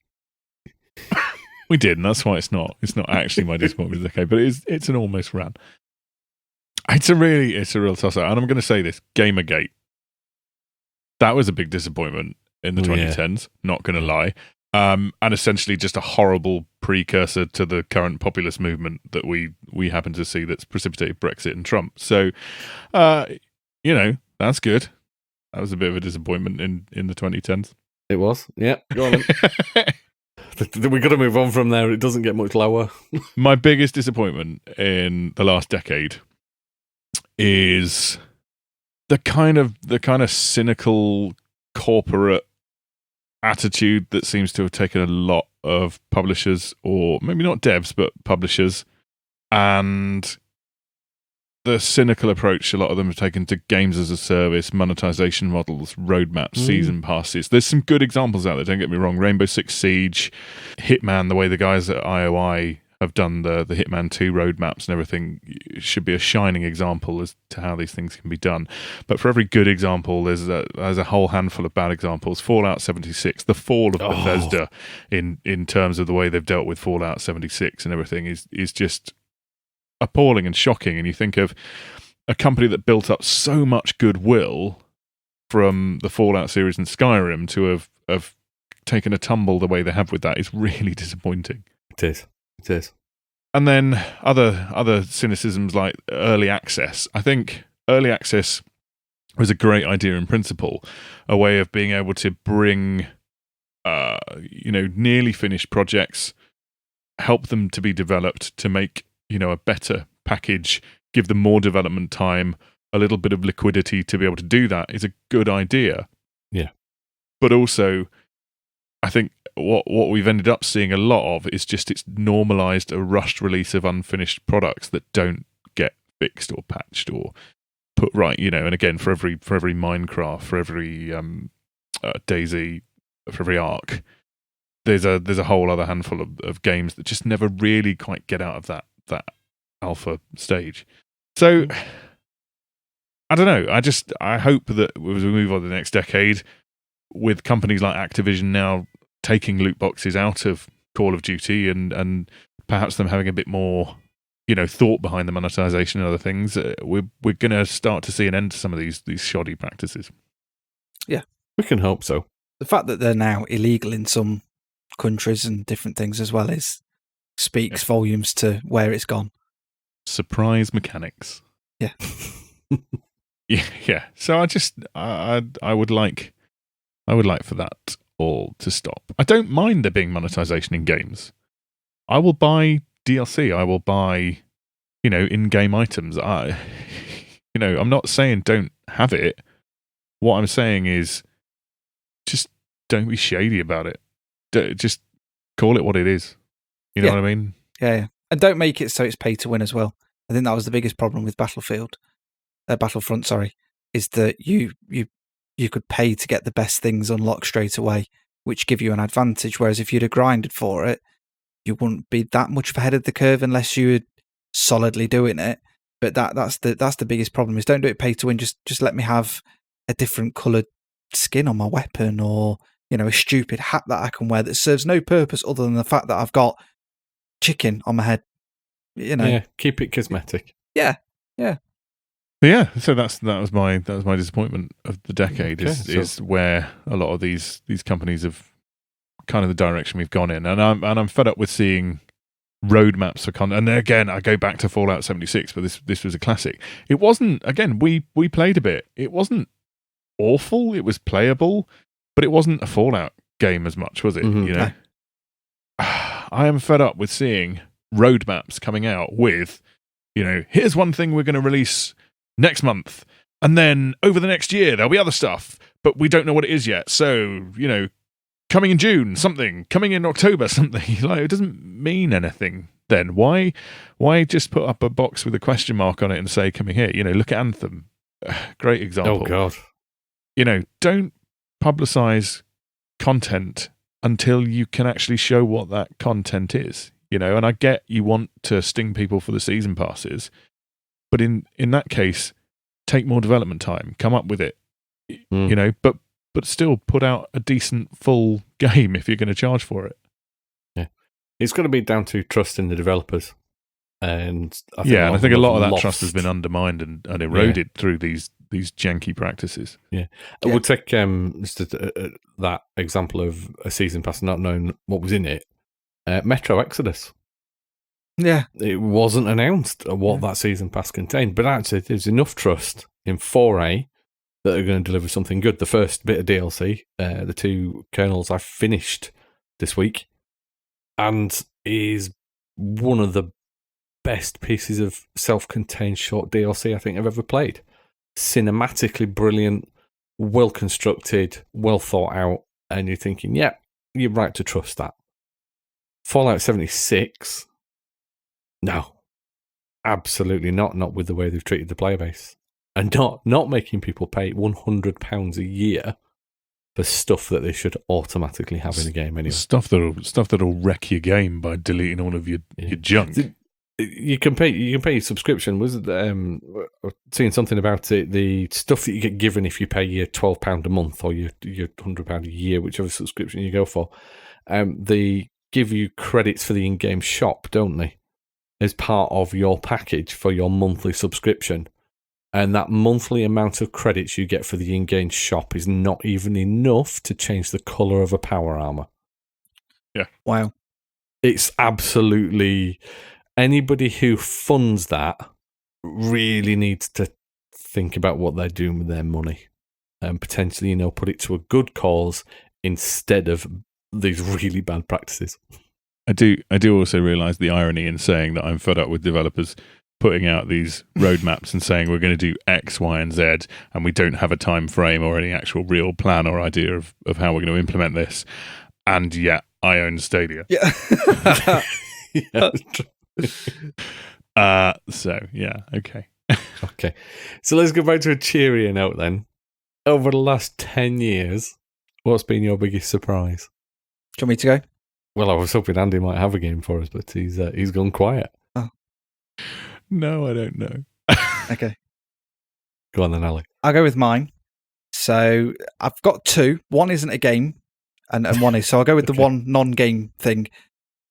A: We did, and that's why it's not actually my disappointment. It's okay, but it's an almost ran. It's a real toss up, and I'm going to say this: Gamergate. That was a big disappointment in the 2010s. Not going to lie, and essentially just a horrible precursor to the current populist movement that we happen to see that's precipitated Brexit and Trump. So, that's good. That was a bit of a disappointment in the 2010s.
B: It was, yeah. Go on. We've got to move on from there. It doesn't get much lower.
A: My biggest disappointment in the last decade is the kind of cynical corporate attitude that seems to have taken a lot of publishers, or maybe not devs, but publishers, and the cynical approach a lot of them have taken to games as a service, monetization models, roadmaps, season passes. There's some good examples out there, don't get me wrong. Rainbow Six Siege, Hitman, the way the guys at IOI have done the Hitman 2 roadmaps and everything should be a shining example as to how these things can be done. But for every good example, there's a whole handful of bad examples. Fallout 76, the fall of Bethesda in terms of the way they've dealt with Fallout 76 and everything is just appalling and shocking. And you think of a company that built up so much goodwill from the Fallout series and Skyrim to have taken a tumble the way they have with that is really disappointing.
B: It is.
A: And then other cynicisms like early access. I think early access was a great idea in principle, a way of being able to bring nearly finished projects, help them to be developed to make a better package, give them more development time, a little bit of liquidity to be able to do that is a good idea.
B: Yeah.
A: But also, I think what we've ended up seeing a lot of is just it's normalized a rushed release of unfinished products that don't get fixed or patched or put right, and again, for every Minecraft, for every DayZ, for every Ark, there's a whole other handful of games that just never really quite get out of that alpha stage. So I don't know. I hope that as we move on to the next decade, with companies like Activision now taking loot boxes out of Call of Duty and perhaps them having a bit more thought behind the monetization and other things, we're going to start to see an end to some of these shoddy practices.
C: Yeah,
B: we can hope so.
C: The fact that they're now illegal in some countries and different things as well speaks volumes to where it's gone.
A: Surprise mechanics.
C: Yeah.
A: Yeah. So I would like for that all to stop. I don't mind there being monetization in games. I will buy DLC. I will buy, in-game items. I'm not saying don't have it. What I'm saying is just don't be shady about it. Just call it what it is. You know what I mean?
C: Yeah. And don't make it so it's pay to win as well. I think that was the biggest problem with Battlefront, is that you could pay to get the best things unlocked straight away, which give you an advantage. Whereas if you'd have grinded for it, you wouldn't be that much ahead of the curve unless you were solidly doing it. But that's the biggest problem, is don't do it pay to win. Just let me have a different coloured skin on my weapon, or a stupid hat that I can wear that serves no purpose other than the fact that I've got chicken on my head. You know.
B: Yeah, keep it cosmetic.
C: Yeah.
A: Yeah, so that was my disappointment of the decade is where a lot of these companies have kind of the direction we've gone in, and I'm fed up with seeing roadmaps for content. And again, I go back to Fallout 76, but this was a classic. It wasn't, again, we played a bit. It wasn't awful. It was playable, but it wasn't a Fallout game as much, was it?
B: Mm-hmm.
A: You know, I am fed up with seeing roadmaps coming out with, you know, here's one thing we're going to release next month, and then over the next year there'll be other stuff, but we don't know what it is yet. So, you know, coming in June, something, coming in October, something. Like, it doesn't mean anything then. Why just put up a box with a question mark on it and say, coming here? You know, look at Anthem. Great example.
B: Oh, God.
A: You know, don't publicize content until you can actually show what that content is. You know, and I get you want to sting people for the season passes, but in that case, take more development time, come up with it, you know, but still put out a decent full game if you're going to charge for it.
B: Yeah, it's going to be down to trust in the developers, and I think
A: a lot of that trust has been undermined and eroded through these janky practices.
B: Yeah, we'll take that example of a season pass not knowing what was in it. Metro Exodus.
C: Yeah.
B: It wasn't announced what that season pass contained, but actually there's enough trust in 4A that are going to deliver something good. The first bit of DLC, the 2 kernels I finished this week, and is one of the best pieces of self-contained short DLC I think I've ever played. Cinematically brilliant, well constructed, well thought out, and you're thinking, yeah, you're right to trust that. Fallout 76, no, absolutely not. Not with the way they've treated the player base, and not making people pay £100 a year for stuff that they should automatically have in the game anyway.
A: Stuff that'll wreck your game by deleting all of your junk.
B: You can pay your subscription. Was seeing something about it? The stuff that you get given if you pay your £12 a month or your £100 a year, whichever subscription you go for. They give you credits for the in-game shop, don't they? As part of your package for your monthly subscription. And that monthly amount of credits you get for the in-game shop is not even enough to change the colour of a power armour.
A: Yeah.
C: Wow.
B: It's absolutely... Anybody who funds that really needs to think about what they're doing with their money. And potentially, put it to a good cause instead of these really bad practices.
A: I do also realise the irony in saying that I'm fed up with developers putting out these roadmaps and saying we're going to do X, Y, and Z, and we don't have a time frame or any actual real plan or idea of how we're going to implement this. And yet, I own Stadia.
C: Yeah.
A: Okay.
B: Okay. So let's go back to a cheerier note then. Over the last 10 years, what's been your biggest surprise?
C: Do you want me to go?
B: Well, I was hoping Andy might have a game for us, but he's gone quiet.
C: Oh.
A: No, I don't know.
C: Okay.
B: Go on then, Ali.
C: I'll go with mine. So I've got 2. One isn't a game, and one is. So I'll go with the one non-game thing.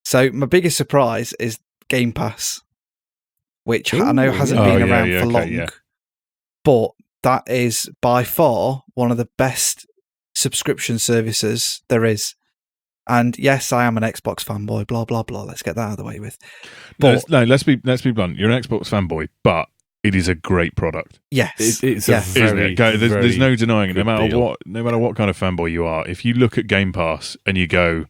C: So my biggest surprise is Game Pass, which I know hasn't been around for long, but that is by far one of the best subscription services there is. And yes, I am an Xbox fanboy, blah, blah, blah. Let's get that out of the way with. But,
A: let's be blunt. You're an Xbox fanboy, but it is a great product.
C: Yes.
B: It's a very,
A: there's no denying it. No matter
B: deal.
A: what kind of fanboy you are, if you look at Game Pass and you go,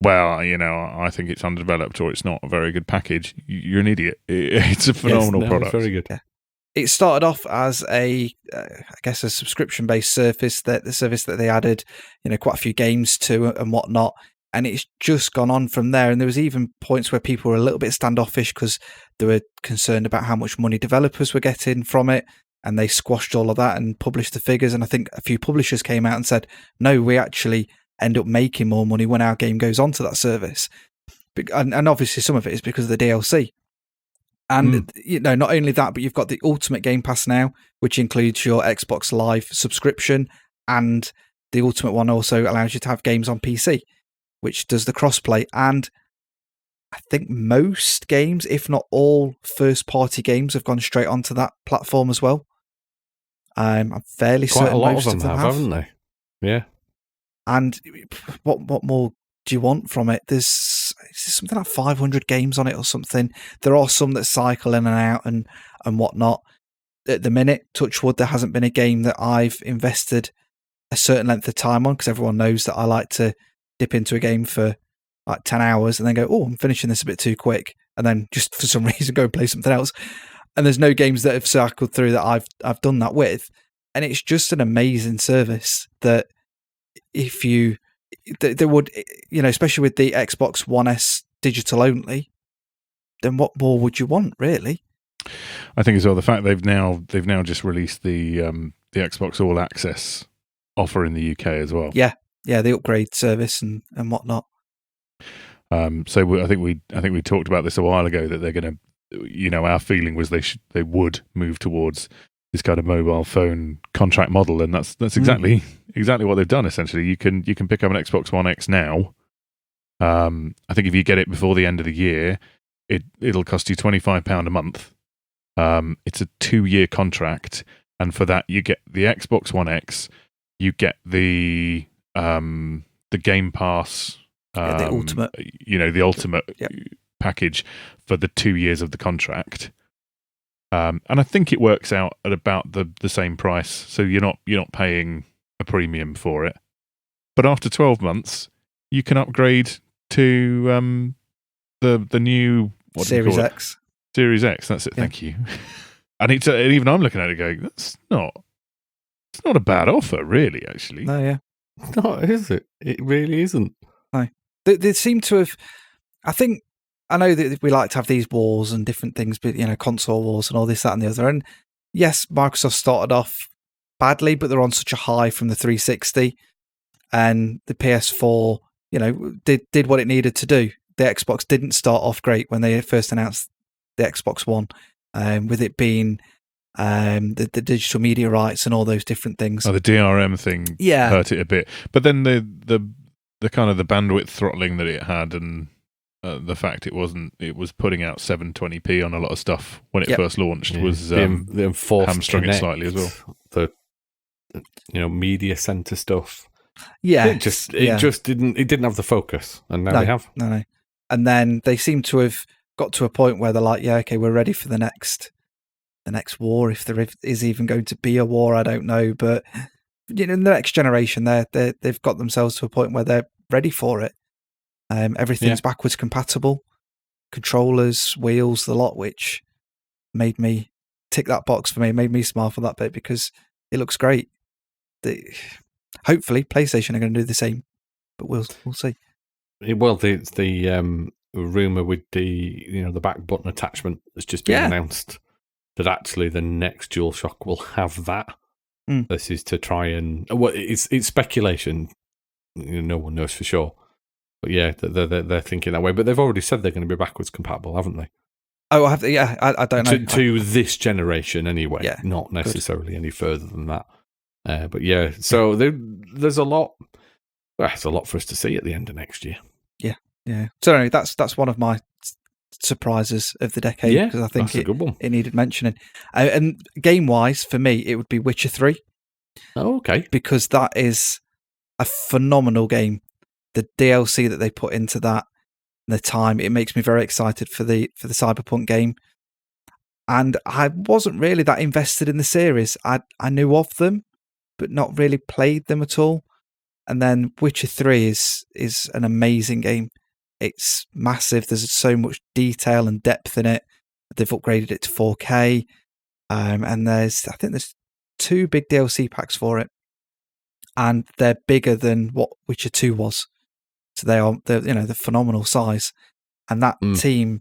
A: well, I think it's underdeveloped or it's not a very good package, you're an idiot. It's a phenomenal product.
B: It's very good.
C: Yeah. It started off as a subscription-based service that they added, quite a few games to and whatnot, and it's just gone on from there. And there was even points where people were a little bit standoffish because they were concerned about how much money developers were getting from it, and they squashed all of that and published the figures. And I think a few publishers came out and said, no, we actually end up making more money when our game goes onto that service. And obviously some of it is because of the DLC. And, not only that, but you've got the Ultimate Game Pass now, which includes your Xbox Live subscription, and the Ultimate one also allows you to have games on PC, which does the crossplay. And I think most games, if not all first-party games, have gone straight onto that platform as well. I'm fairly
B: Quite
C: certain
B: a lot
C: most
B: of them have, haven't they? Yeah.
C: And what more do you want from it? There's something like 500 games on it or something. There are some that cycle in and out and whatnot. At the minute, touch wood, there hasn't been a game that I've invested a certain length of time on, because everyone knows that I like to dip into a game for like 10 hours and then go, oh, I'm finishing this a bit too quick, and then just for some reason go and play something else. And there's no games that have cycled through that I've done that with. And it's just an amazing service that if you, there would, especially with the Xbox One S digital only, then what more would you want, really?
A: I think as well the fact they've now just released the Xbox All Access offer in the UK as well.
C: Yeah, the upgrade service and whatnot.
A: So I think we talked about this a while ago, that they're going to, our feeling was they would move towards this kind of mobile phone contract model, and that's exactly what they've done. Essentially, you can pick up an Xbox One X now. I think if you get it before the end of the year, it'll cost you £25 a month. It's a 2-year contract, and for that you get the Xbox One X, you get the Game Pass,
C: the ultimate,
A: the ultimate package for the 2 years of the contract. And I think it works out at about the same price, so you're not paying a premium for it. But after 12 months, you can upgrade to the new
C: Series X.
A: Series X, that's it. Yeah. Thank you. And even I'm looking at it going, it's not a bad offer, really. Actually,
C: no, yeah,
B: no, is it? It really isn't.
C: No, they seem to have. I know that we like to have these wars and different things, but console wars and all this, that, and the other. And yes, Microsoft started off badly, but they're on such a high from the 360, and the PS4, did what it needed to do. The Xbox didn't start off great when they first announced the Xbox One, with it being the digital media rights and all those different things.
A: Oh, the DRM thing hurt it a bit, but then the kind of the bandwidth throttling that it had, and the fact it was putting out 720p on a lot of stuff when it first launched was
B: the enforced
A: hamstrung
B: Connect,
A: it slightly as well.
B: The media center stuff.
C: Yeah,
B: it just didn't have the focus, and now we have.
C: No. And then they seem to have got to a point where they're like, yeah, okay, we're ready for the next war, if there is even going to be a war. I don't know, but in the next generation, they've got themselves to a point where they're ready for it. Everything's backwards compatible, controllers, wheels, the lot, which made me tick that box for me, made me smile for that bit, because it looks great. Hopefully PlayStation are going to do the same, but we'll see.
B: Well, the rumor with the back button attachment has just been announced, that actually the next DualShock will have that. This is to try and it's speculation. No one knows for sure. But yeah, they're thinking that way. But they've already said they're going to be backwards compatible, haven't they?
C: Oh, I don't know.
B: To this generation, anyway. Yeah, not necessarily any further than that. But yeah, so there's a lot. Well, there's a lot for us to see at the end of next year.
C: Yeah. So anyway, that's one of my surprises of the decade, because I think it needed mentioning. And game wise, for me, it would be Witcher 3.
B: Oh, okay.
C: Because that is a phenomenal game. The DLC that they put into that, the time, it makes me very excited for the Cyberpunk game. And I wasn't really that invested in the series. I knew of them, but not really played them at all. And then Witcher 3 is an amazing game. It's massive. There's so much detail and depth in it. They've upgraded it to 4K. And I think there's 2 big DLC packs for it. And they're bigger than what Witcher 2 was. So they're phenomenal size. And that team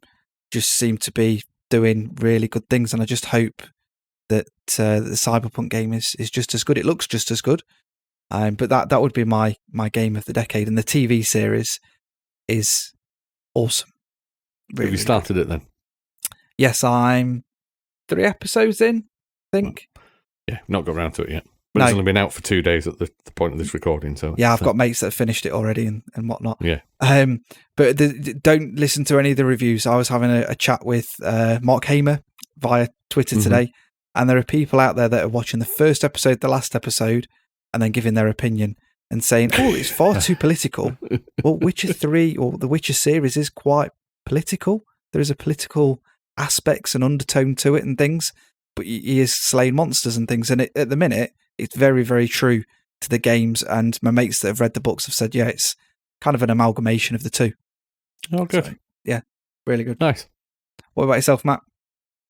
C: just seem to be doing really good things. And I just hope that the Cyberpunk game is just as good. It looks just as good. But that would be my game of the decade. And the TV series is awesome.
B: Really, have you started it then?
C: Yes, I'm 3 episodes in, I think.
B: Yeah, not got around to it yet. But
C: No.
B: it's only been out for 2 days at the point of this recording. So
C: Yeah, I've got mates that have finished it already and whatnot.
B: Yeah.
C: But don't listen to any of the reviews. I was having a chat with Mark Hamer via Twitter today, and there are people out there that are watching the first episode, the last episode, and then giving their opinion and saying, "Oh, it's far too political." Well, Witcher 3 or the Witcher series is quite political. There is a political aspects and undertone to it and things, but he is slaying monsters and things. And at the minute, it's very, very true to the games. And my mates that have read the books have said, yeah, it's kind of an amalgamation of the two.
B: Oh, good.
C: So, yeah, really good.
B: Nice.
C: What about yourself, Matt?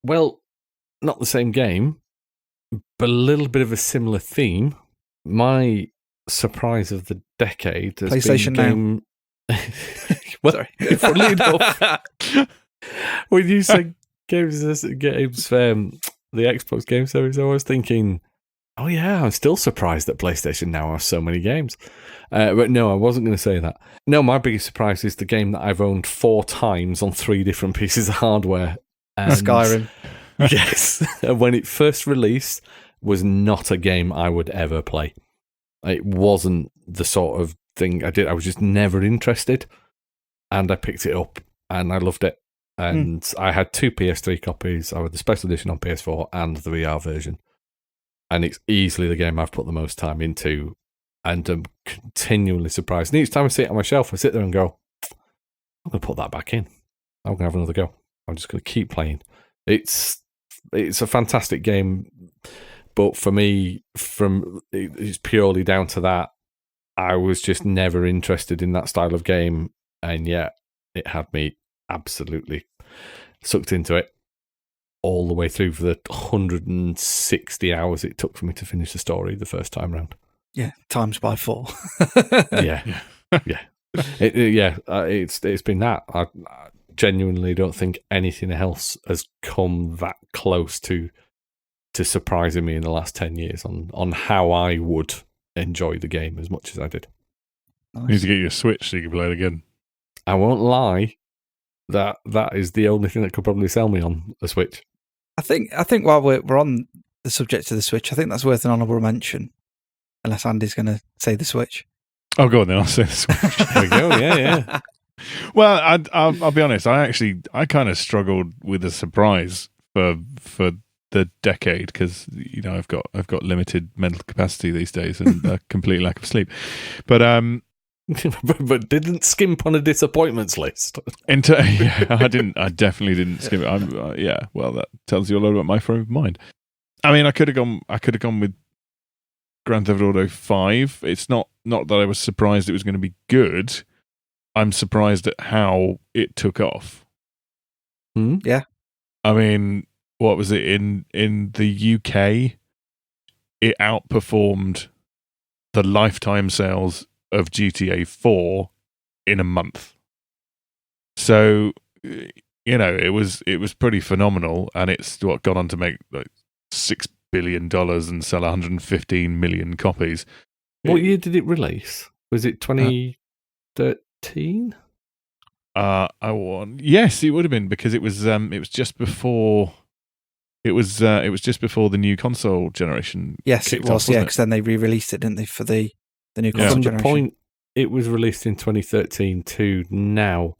B: Well, not the same game, but a little bit of a similar theme. My surprise of the decade has
C: PlayStation
B: been
C: Now.
B: Well,
C: Sorry.
B: funnily enough, when you said games, the Xbox Game Series, I was thinking, oh yeah, I'm still surprised that PlayStation Now has so many games. But no, I wasn't going to say that. No, my biggest surprise is the game that I've owned 4 times on 3 different pieces of hardware. And
C: Skyrim.
B: Yes. When it first released, was not a game I would ever play. It wasn't the sort of thing I did. I was just never interested. And I picked it up and I loved it. And I had 2 PS3 copies. I had the special edition on PS4 and the VR version. And it's easily the game I've put the most time into. And I'm continually surprised. And each time I see it on my shelf, I sit there and go, I'm going to put that back in. I'm going to have another go. I'm just going to keep playing. It's a fantastic game. But for me, it's purely down to that. I was just never interested in that style of game. And yet it had me absolutely sucked into it all the way through for the 160 hours it took for me to finish the story the first time round.
C: Yeah, times by 4.
B: Yeah. It's been that. I genuinely don't think anything else has come that close to surprising me in the last 10 years on how I would enjoy the game as much as I did.
C: Nice.
A: You need to get you a Switch so you can play it again.
B: I won't lie, that is the only thing that could probably sell me on a Switch.
C: I think while we're on the subject of the Switch, I think that's worth an honourable mention. Unless Andy's going to say the Switch.
A: Oh, go on then. I'll say the Switch.
B: There we go. Yeah.
A: Well, I'll be honest. I kind of struggled with a surprise for the decade because I've got limited mental capacity these days and a complete lack of sleep. But
B: but didn't skimp on a disappointments list.
A: I definitely didn't skip it. Well, that tells you a lot about my frame of mind. I mean, I could have gone with Grand Theft Auto 5. It's not that I was surprised it was going to be good. I'm surprised at how it took off.
C: Yeah.
A: I mean, what was it in the UK? It outperformed the lifetime sales of GTA 4 in a month. So, it was pretty phenomenal, and it's gone on to make like $6 billion and sell 115 million copies.
B: What year did it release? Was it 2013?
C: Yes,
A: it would have been because it was just before. It was just before the new console generation.
C: Yes, it was. Yeah, because then they re-released it, didn't they, for the new console
B: From
C: generation?
B: the point it was released in 2013 to now,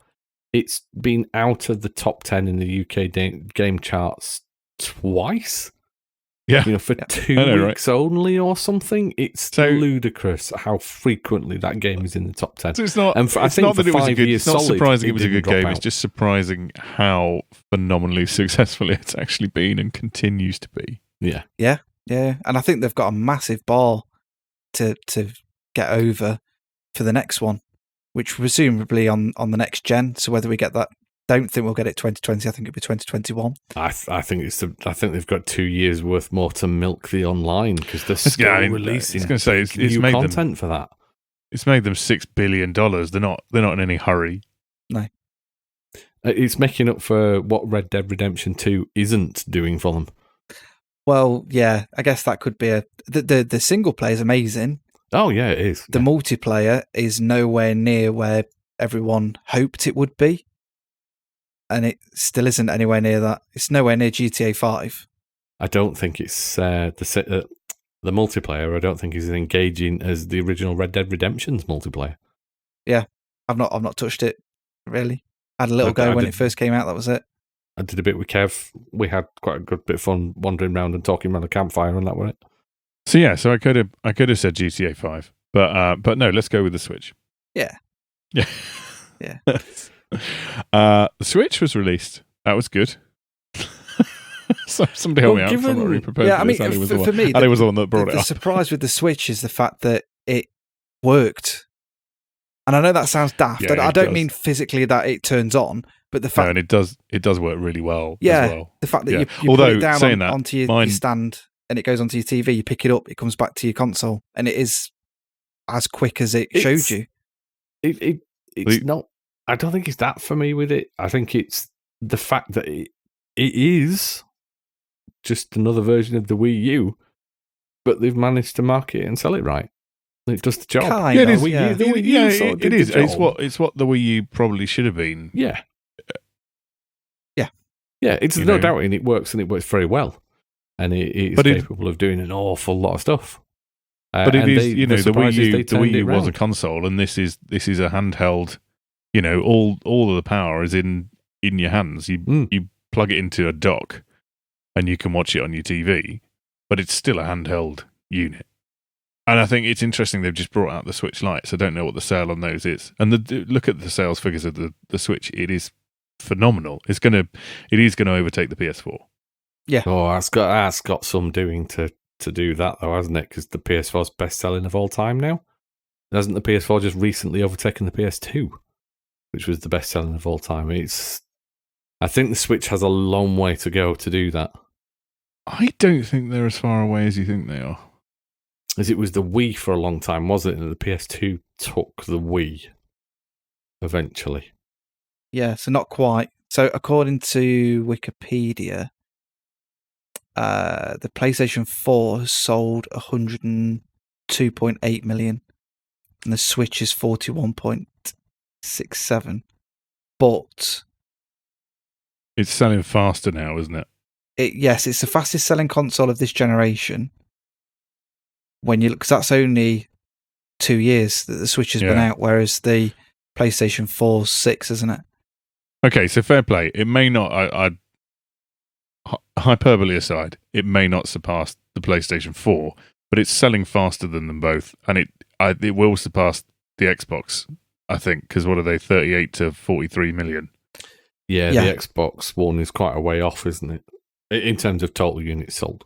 B: it's been out of the top 10 in the UK game charts twice.
A: Yeah,
B: for 2 weeks only or something. It's ludicrous how frequently that game is in the top 10.
A: So it's not.
B: And I think
A: that it was a good. It's not surprising it was a good game.
B: Out.
A: It's just surprising how phenomenally successful it's actually been and continues to be.
B: Yeah.
C: And I think they've got a massive bar to get over for the next one, which presumably on the next gen. So whether we get that. Don't think we'll get it 2020. I think it'll be 2021.
B: I think they've got 2 years worth more to milk the online because they're still releasing.
A: It's
B: new
A: made
B: content for that.
A: It's made them $6 billion. They're not in any hurry.
C: No,
B: it's making up for what Red Dead Redemption 2 isn't doing for them.
C: Well, yeah, I guess that could be the single player is amazing.
B: Oh yeah, it is.
C: The multiplayer is nowhere near where everyone hoped it would be. And it still isn't anywhere near that. It's nowhere near GTA 5.
B: I don't think it's the the multiplayer, I don't think is as engaging as the original Red Dead Redemption's multiplayer.
C: I've not touched it really. I had a little go when it first came out. That was it.
B: I did a bit with Kev. We had quite a good bit of fun wandering around and talking around a campfire, and that was it.
A: So I could have said GTA 5, but no, let's go with the Switch.
C: Yeah.
A: Yeah.
C: Yeah.
A: The Switch was released. That was good. So somebody help me out. Somebody proposed this. Ali was
C: for me,
A: Ali was the one that brought it
C: up. The surprise with the Switch is the fact that it worked. And I know that sounds daft.
A: Yeah,
C: I don't mean physically that it turns on, but the fact...
A: No, and it does work really well
C: yeah,
A: as well.
C: The fact that you put it down onto your stand and it goes onto your TV, you pick it up, it comes back to your console, and it is as quick as it showed you.
B: It's not... I don't think it's that for me with it. I think it's the fact that it is just another version of the Wii U, but they've managed to market it and sell it right. It does the job.
A: It is. It is. It's what the Wii U probably should have been.
B: Yeah. It's no doubt, and it works very well, and it's capable of doing an awful lot of stuff.
A: But it is, the Wii U was a console, and this is a handheld. All of the power is in your hands. You plug it into a dock, and you can watch it on your TV, but it's still a handheld unit. And I think it's interesting they've just brought out the Switch Lite, so I don't know what the sale on those is. And look at the sales figures of the Switch; it is phenomenal. It is going to overtake the PS4.
B: Yeah. Oh, that's got some doing to do that though, hasn't it? Because the PS4's best selling of all time now. Hasn't the PS4 just recently overtaken the PS2, which was the best selling of all time? I think the Switch has a long way to go to do that.
A: I don't think they're as far away as you think they are.
B: As it was the Wii for a long time, was it? And the PS2 took the Wii eventually.
C: Yeah, so not quite. So according to Wikipedia, the PlayStation 4 has sold 102.8 million, and the Switch is 41.67. But
A: it's selling faster now, isn't it?
C: Yes, it's the fastest selling console of this generation. When you look, because that's only 2 years that the Switch has been out, whereas the PlayStation 4's 6, isn't it?
A: Okay, so fair play. It may not. Hyperbole aside, it may not surpass the PlayStation 4, but it's selling faster than them both, and it will surpass the Xbox. I think because what are they? 38 to 43 million.
B: Yeah, the Xbox One is quite a way off, isn't it? In terms of total units sold.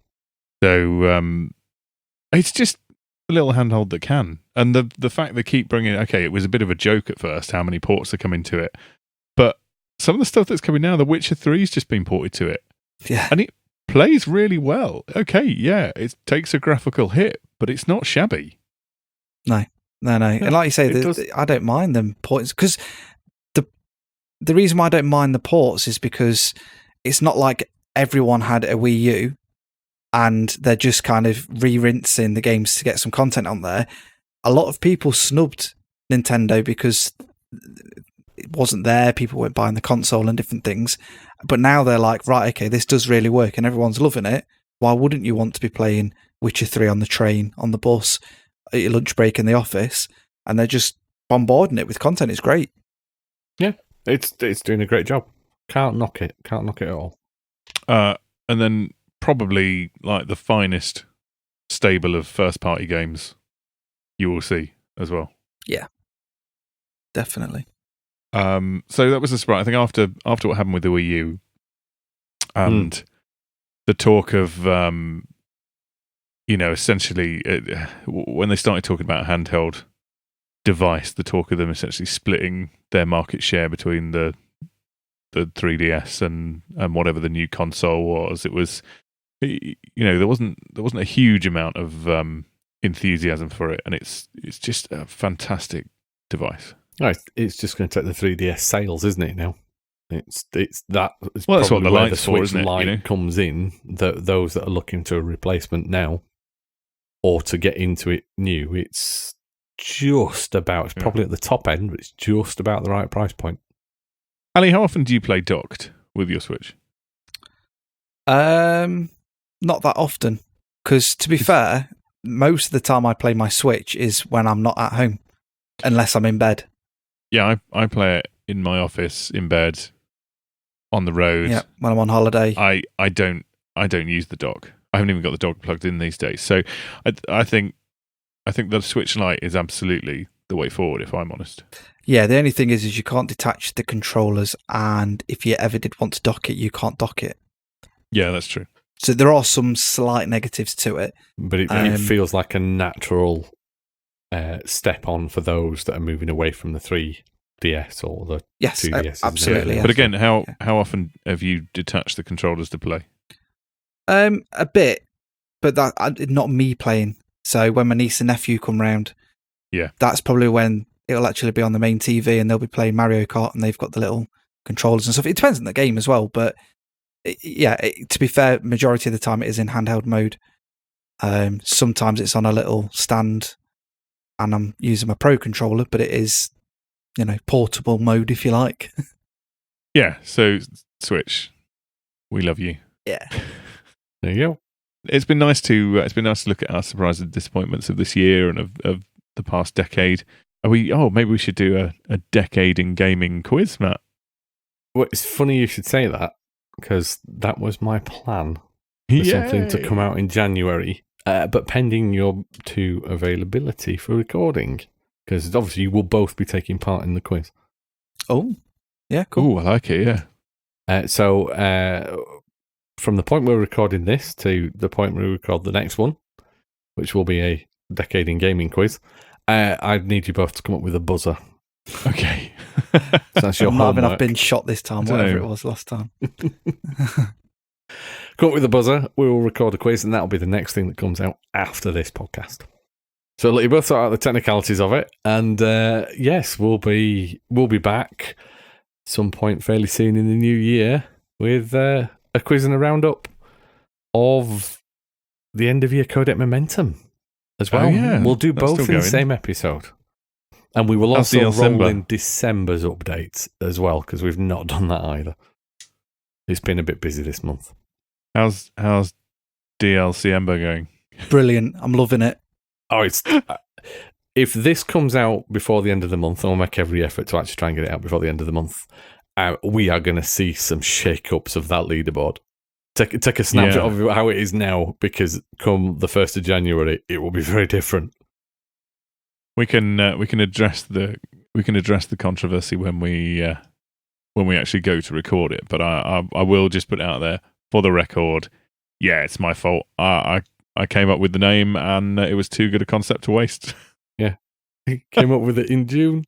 A: So it's just a little handheld that can. And the fact they keep bringing it was a bit of a joke at first, how many ports are coming to it. But some of the stuff that's coming now, The Witcher 3 has just been ported to it.
C: Yeah.
A: And it plays really well. Okay, yeah, it takes a graphical hit, but it's not shabby.
C: No. And like you say, I don't mind them ports, because the reason why I don't mind the ports is because it's not like everyone had a Wii U and they're just kind of re-rinsing the games to get some content on there. A lot of people snubbed Nintendo because it wasn't there. People weren't buying the console and different things. But now they're like, right, okay, this does really work and everyone's loving it. Why wouldn't you want to be playing Witcher 3 on the train, on the bus, at your lunch break in the office? And they're just bombarding it with content. It's great.
B: Yeah, it's doing a great job. Can't knock it at all.
A: And then probably like the finest stable of first-party games you will see as well.
C: Yeah, definitely.
A: So that was a surprise. I think after what happened with the Wii U and the talk of, essentially when they started talking about a handheld device, the talk of them essentially splitting their market share between the 3DS and whatever the new console was, it was, there wasn't a huge amount of enthusiasm for it, and it's just a fantastic device.
B: Right, it's just going to take the 3DS sales, isn't it? Now, it's that. It's
A: that's what the light's
B: for,
A: isn't it?
B: Light comes in. Those that are looking to a replacement now, or to get into it new, it's just about. It's probably at the top end, but it's just about the right price point.
A: Ali, how often do you play docked with your Switch?
C: Not that often, because to be fair, most of the time I play my Switch is when I'm not at home, unless I'm in bed.
A: Yeah, I play it in my office, in bed, on the road.
C: Yeah, when I'm on holiday.
A: I don't use the dock. I haven't even got the dock plugged in these days. So I think the Switch Lite is absolutely the way forward, if I'm honest.
C: Yeah, the only thing is you can't detach the controllers, and if you ever did want to dock it, you can't dock it.
A: Yeah, that's true.
C: So there are some slight negatives to it.
B: But it feels like a natural step on for those that are moving away from the 3DS or the 2DS.
C: Absolutely.
A: Yeah. But again, how often have you detached the controllers to play?
C: A bit, but that not me playing. So when my niece and nephew come round, that's probably when it'll actually be on the main TV and they'll be playing Mario Kart and they've got the little controllers and stuff. It depends on the game as well, but to be fair, majority of the time it is in handheld mode. Sometimes it's on a little stand and I'm using my Pro controller, but it is, portable mode if you like.
A: Yeah, so Switch, we love you.
C: Yeah.
B: There you go.
A: It's been nice to look at our surprises and disappointments of this year and of the past decade. Maybe we should do a decade in gaming quiz, Matt.
B: Well, it's funny you should say that, because that was my plan for something to come out in January, but pending your two availability for recording, because obviously you will both be taking part in the quiz.
C: Oh, yeah, cool.
A: Oh, I like it, yeah.
B: So from the point we're recording this to the point we record the next one, which will be a decade in gaming quiz, I'd need you both to come up with a buzzer.
A: Okay.
B: So that's your
C: Marvin,
B: homework.
C: I've been shot this time, whatever it was last time.
B: Come up with a buzzer, we will record a quiz, and that'll be the next thing that comes out after this podcast. So I'll let you both sort out the technicalities of it, and yes, we'll be back some point fairly soon in the new year with a quiz and a roundup of the end of year Codec Momentum as well.
A: Oh, yeah.
B: We'll do
A: That's
B: both
A: still
B: in the
A: going.
B: same episode. And we will
A: How's
B: also
A: the
B: roll
A: Alcemba?
B: in December's updates as well, because we've not done that either. It's been a bit busy this month.
A: How's DLC Ember going?
C: Brilliant. I'm loving it.
B: Oh, it's if this comes out before the end of the month, I'll make every effort to actually try and get it out before the end of the month. We are going to see some shake-ups of that leaderboard. Take a snapshot of how it is now, because come the 1st of January, it will be very different.
A: We can address the controversy when we actually go to record it. But I will just put it out there for the record. Yeah, it's my fault. I came up with the name and it was too good a concept to waste.
B: Yeah, came up with it in June.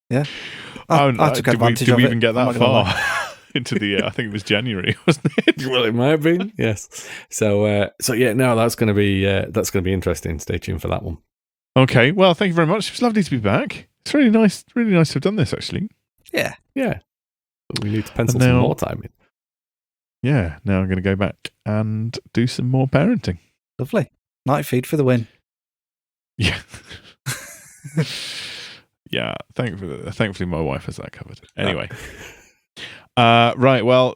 C: Yeah, I took advantage of it.
A: Did we even get that far into the year? I think it was January, wasn't it?
B: Well, it might have been. Yes. So yeah, no, that's going to be interesting. Stay tuned for that one.
A: Okay, well, thank you very much. It was lovely to be back. It's really nice to have done this, actually.
C: Yeah.
B: Yeah. We need to pencil some more time in.
A: Yeah, now I'm going to go back and do some more parenting.
C: Lovely. Night feed for the win.
A: Yeah. Yeah, thankfully my wife has that covered. Anyway. Right, well,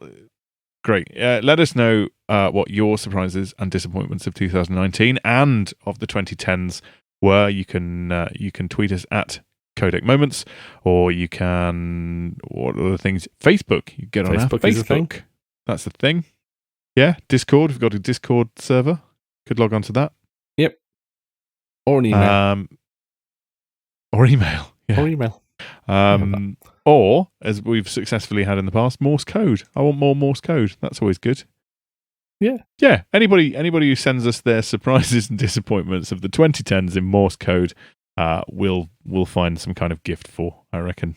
A: great. Let us know what your surprises and disappointments of 2019 and of the 2010s were. You can tweet us at Codec Moments, or you can, what other things? Facebook. You get on
B: Facebook
A: our
B: is a thing.
A: Facebook. That's the thing. Yeah, Discord. We've got a Discord server. Could log on to that.
B: Yep. Or an email.
A: Or email. Yeah.
B: Or email.
A: Or, as we've successfully had in the past, Morse code. I want more Morse code. That's always good.
B: Yeah.
A: Yeah. Anybody who sends us their surprises and disappointments of the 2010s in Morse code, we'll find some kind of gift for, I reckon.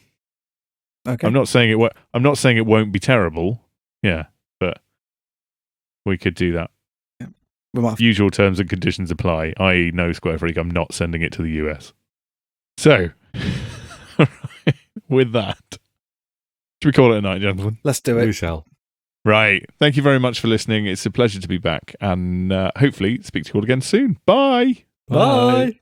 C: Okay.
A: I'm not saying it won't be terrible. Yeah, but we could do that.
C: Yeah. We might have
A: Usual terms and conditions apply, i.e. no Square Freak. I'm not sending it to the US. So, with that, should we call it a night, gentlemen?
C: Let's do it.
B: We shall.
A: Right. Thank you very much for listening. It's a pleasure to be back, and hopefully speak to you all again soon. Bye.
B: Bye.